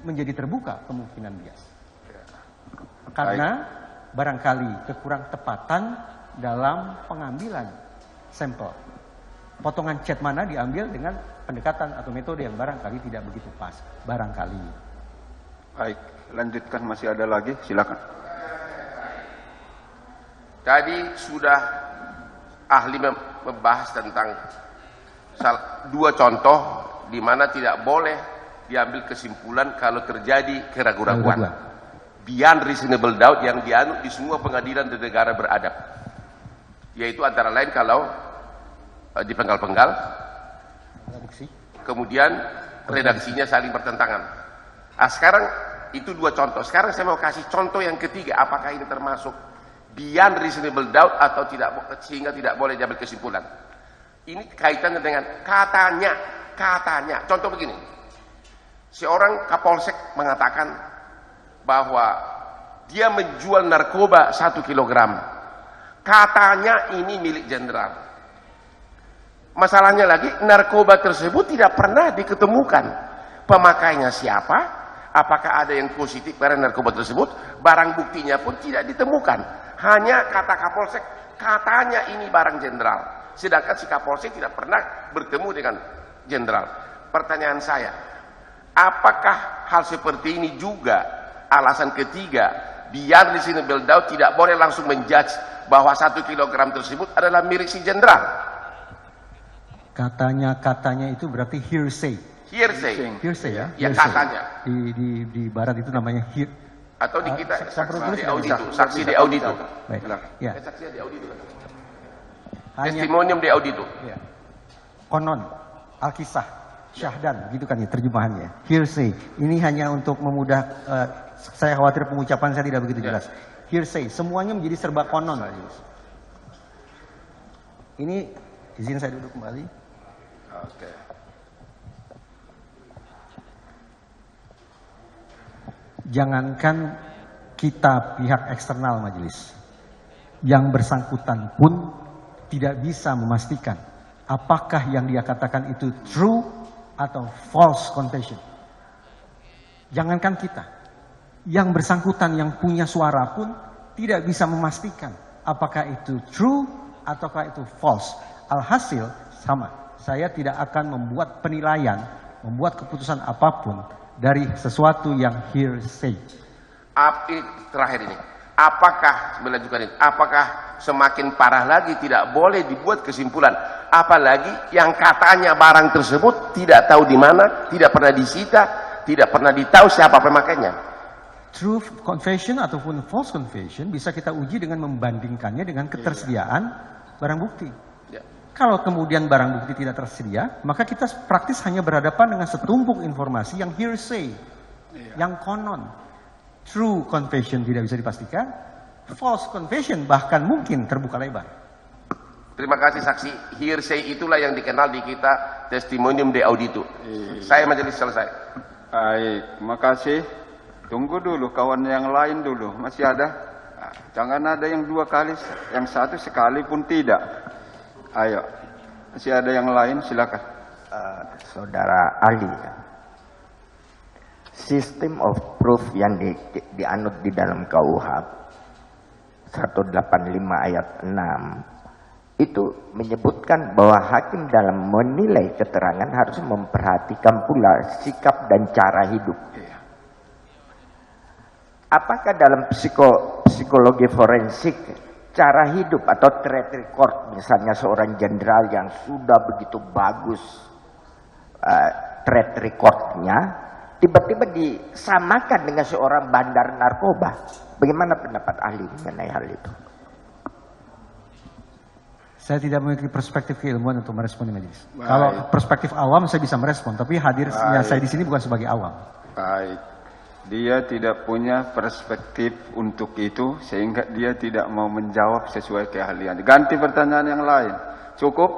C: menjadi terbuka kemungkinan bias. Karena barangkali kekurang tepatan dalam pengambilan sampel. Potongan chat mana diambil dengan pendekatan atau metode yang barangkali tidak begitu pas. Barangkali.
B: Baik, lanjutkan, masih ada lagi, silakan.
D: Tadi sudah ahli membahas tentang dua contoh di mana tidak boleh diambil kesimpulan kalau terjadi keraguan-raguan. Beyond reasonable doubt yang dianut di semua pengadilan di negara beradab. Yaitu antara lain kalau dipenggal-penggal, kemudian redaksinya saling bertentangan. Nah, sekarang itu dua contoh. Sekarang saya mau kasih contoh yang ketiga. Apakah ini termasuk beyond reasonable doubt atau tidak, sehingga tidak boleh diambil kesimpulan? Ini kaitannya dengan katanya. Contoh begini. Seorang Kapolsek mengatakan bahwa dia menjual narkoba 1 kilogram. Katanya ini milik jenderal. Masalahnya lagi, narkoba tersebut tidak pernah diketemukan. Pemakainya siapa? Apakah ada yang positif pada narkoba tersebut? Barang buktinya pun tidak ditemukan. Hanya kata Kapolsek, katanya ini barang jenderal. Sedangkan si Kapolsek tidak pernah bertemu dengan jenderal. Pertanyaan saya, apakah hal seperti ini juga alasan ketiga, beyond reasonable doubt tidak boleh langsung menjudge bahwa 1 kilogram tersebut adalah milik si jenderal?
C: Katanya itu berarti hearsay.
D: Hearsay
C: ya?
D: Ya,
C: hearsay.
D: katanya.
C: Di barat itu namanya
D: atau di kita saksi di audito.
C: Baik. Ya.
D: Saksi di audito. Testimonium di audito.
C: Ya. Konon, Alkisah, Syahdan, gitu kan ya terjemahannya. Hearsay. Ini hanya untuk memudah, saya khawatir pengucapan saya tidak begitu jelas. hearsay, semuanya menjadi serba konon. Ini izin saya duduk kembali.
B: Oke.
C: Jangankan kita pihak eksternal majelis, yang bersangkutan pun tidak bisa memastikan apakah yang dia katakan itu true atau false confession. Jangankan kita, yang bersangkutan yang punya suara pun tidak bisa memastikan apakah itu true ataukah itu false. Alhasil sama, saya tidak akan membuat penilaian, membuat keputusan apapun dari sesuatu yang hearsay.
D: Terakhir ini, apakah melanjutkan ini? Apakah semakin parah lagi tidak boleh dibuat kesimpulan? Apalagi yang katanya barang tersebut tidak tahu di mana, tidak pernah disita, tidak pernah ditahu siapa pemakainya.
C: True confession ataupun false confession bisa kita uji dengan membandingkannya dengan ketersediaan barang bukti. Kalau kemudian barang bukti tidak tersedia, maka kita praktis hanya berhadapan dengan setumpuk informasi yang hearsay, yang konon. True confession tidak bisa dipastikan, false confession bahkan mungkin terbuka lebar.
D: Terima kasih saksi. Hearsay itulah yang dikenal di kita testimonium de audito. Saya majelis selesai.
B: Baik, makasih. Tunggu dulu kawan yang lain dulu. Masih ada? Jangan ada yang 2 kali, yang 1 sekali pun tidak. Ayo, masih ada yang lain, silakan.
E: Saudara ahli, sistem of proof yang dianut di dalam KUH 185 ayat 6 itu menyebutkan bahwa hakim dalam menilai keterangan harus memperhatikan pula sikap dan cara hidup. Apakah dalam psikologi forensik cara hidup atau track record, misalnya seorang jenderal yang sudah begitu bagus track recordnya, tiba-tiba disamakan dengan seorang bandar narkoba? Bagaimana pendapat ahli mengenai hal itu?
C: Saya tidak memiliki perspektif keilmuan untuk merespon di majelis. Kalau perspektif awam saya bisa merespon, tapi hadirnya saya di sini bukan sebagai awam.
B: Baik. Dia tidak punya perspektif untuk itu sehingga dia tidak mau menjawab sesuai keahlian. Ganti pertanyaan yang lain. Cukup?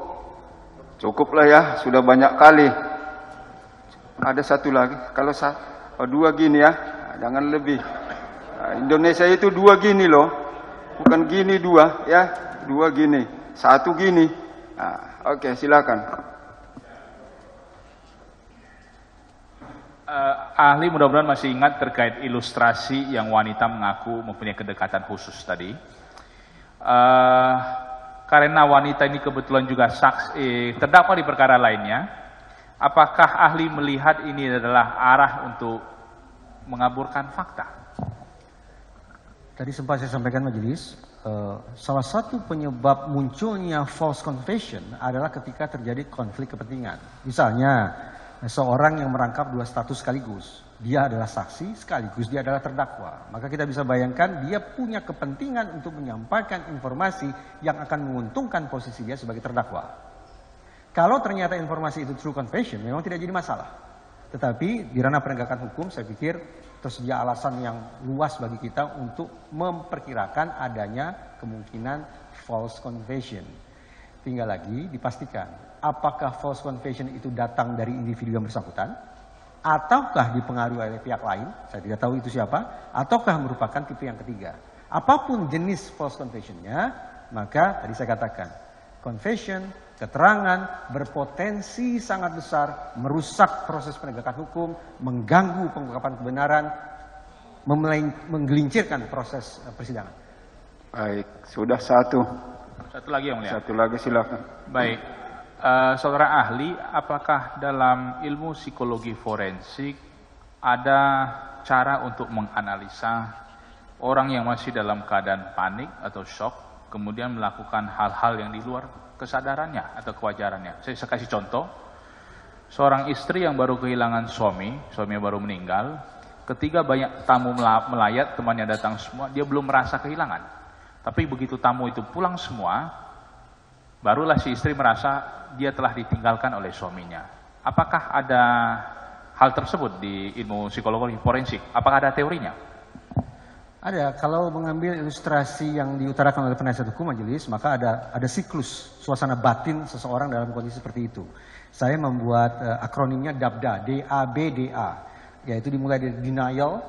B: Cukuplah ya, sudah banyak kali. Ada satu lagi. Kalau 2 gini ya, jangan lebih. Indonesia itu 2 gini loh. Bukan gini 2 ya, 2 gini. 1 gini. Oke, silakan.
A: Ahli mudah-mudahan masih ingat terkait ilustrasi yang wanita mengaku mempunyai kedekatan khusus tadi. Karena wanita ini kebetulan juga terdakwa di perkara lainnya, apakah ahli melihat ini adalah arah untuk mengaburkan fakta?
C: Tadi sempat saya sampaikan majelis, salah satu penyebab munculnya false confession adalah ketika terjadi konflik kepentingan. Misalnya, seorang yang merangkap 2 status sekaligus. Dia adalah saksi sekaligus dia adalah terdakwa. Maka kita bisa bayangkan dia punya kepentingan untuk menyampaikan informasi yang akan menguntungkan posisi dia sebagai terdakwa. Kalau ternyata informasi itu true confession, memang tidak jadi masalah. Tetapi di ranah penegakan hukum saya pikir tersedia alasan yang luas bagi kita untuk memperkirakan adanya kemungkinan false confession. Tinggal lagi dipastikan apakah false confession itu datang dari individu yang bersangkutan, ataukah dipengaruhi oleh pihak lain, saya tidak tahu itu siapa, ataukah merupakan tipe yang ketiga. Apapun jenis false confession-nya, maka tadi saya katakan, confession, keterangan berpotensi sangat besar merusak proses penegakan hukum, mengganggu pengungkapan kebenaran, menggelincirkan proses persidangan.
B: Baik, sudah 1.
A: Satu lagi yang mulia.
B: 1 lagi silakan.
A: Baik. Saudara ahli, apakah dalam ilmu psikologi forensik ada cara untuk menganalisa orang yang masih dalam keadaan panik atau shock, kemudian melakukan hal-hal yang di luar kesadarannya atau kewajarannya? Saya kasih contoh, seorang istri yang baru kehilangan suaminya baru meninggal, ketika banyak tamu melayat, temannya datang semua, dia belum merasa kehilangan. Tapi begitu tamu itu pulang semua, barulah si istri merasa dia telah ditinggalkan oleh suaminya. Apakah ada hal tersebut di ilmu psikologi forensik? Apakah ada teorinya?
C: Ada, kalau mengambil ilustrasi yang diutarakan oleh penasihat hukum majelis, maka ada siklus suasana batin seseorang dalam kondisi seperti itu. Saya membuat akronimnya DABDA, D-A-B-D-A, yaitu dimulai dari denial,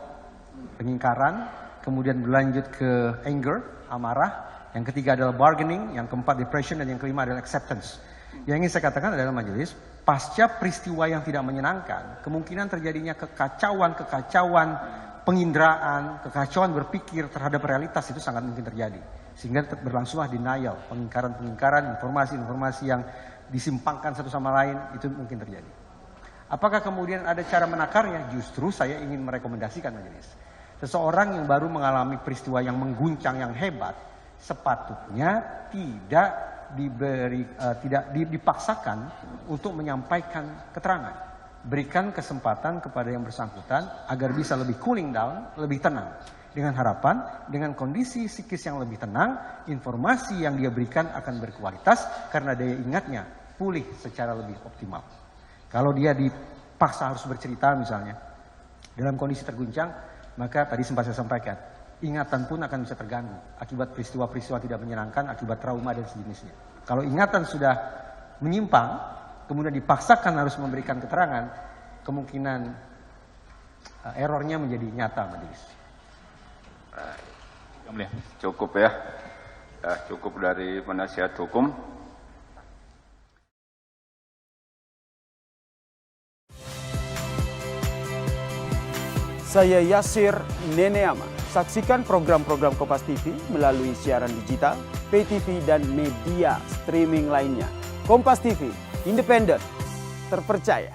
C: pengingkaran, kemudian berlanjut ke anger, amarah, yang ketiga adalah bargaining, yang keempat depression, dan yang kelima adalah acceptance. Yang ingin saya katakan adalah majelis, pasca peristiwa yang tidak menyenangkan, kemungkinan terjadinya kekacauan, penginderaan, kekacauan berpikir terhadap realitas itu sangat mungkin terjadi. Sehingga berlangsunglah denial, pengingkaran, informasi-informasi yang disimpangkan satu sama lain, itu mungkin terjadi. Apakah kemudian ada cara menakarnya? Justru saya ingin merekomendasikan majelis. Seseorang yang baru mengalami peristiwa yang mengguncang, yang hebat, sepatutnya tidak dipaksakan untuk menyampaikan keterangan. Berikan kesempatan kepada yang bersangkutan agar bisa lebih cooling down, lebih tenang. Dengan harapan, dengan kondisi psikis yang lebih tenang, informasi yang dia berikan akan berkualitas karena daya ingatnya pulih secara lebih optimal. Kalau dia dipaksa harus bercerita misalnya, dalam kondisi terguncang, maka tadi sempat saya sampaikan, ingatan pun akan bisa terganggu akibat peristiwa-peristiwa tidak menyenangkan, akibat trauma dan sejenisnya. Kalau ingatan sudah menyimpang, kemudian dipaksakan harus memberikan keterangan, kemungkinan errornya menjadi nyata, majelis.
B: Cukup ya, cukup dari penasihat hukum.
F: Saya Yasir Neneama. Saksikan program-program Kompas TV melalui siaran digital, pay TV, dan media streaming lainnya. Kompas TV, independen, terpercaya.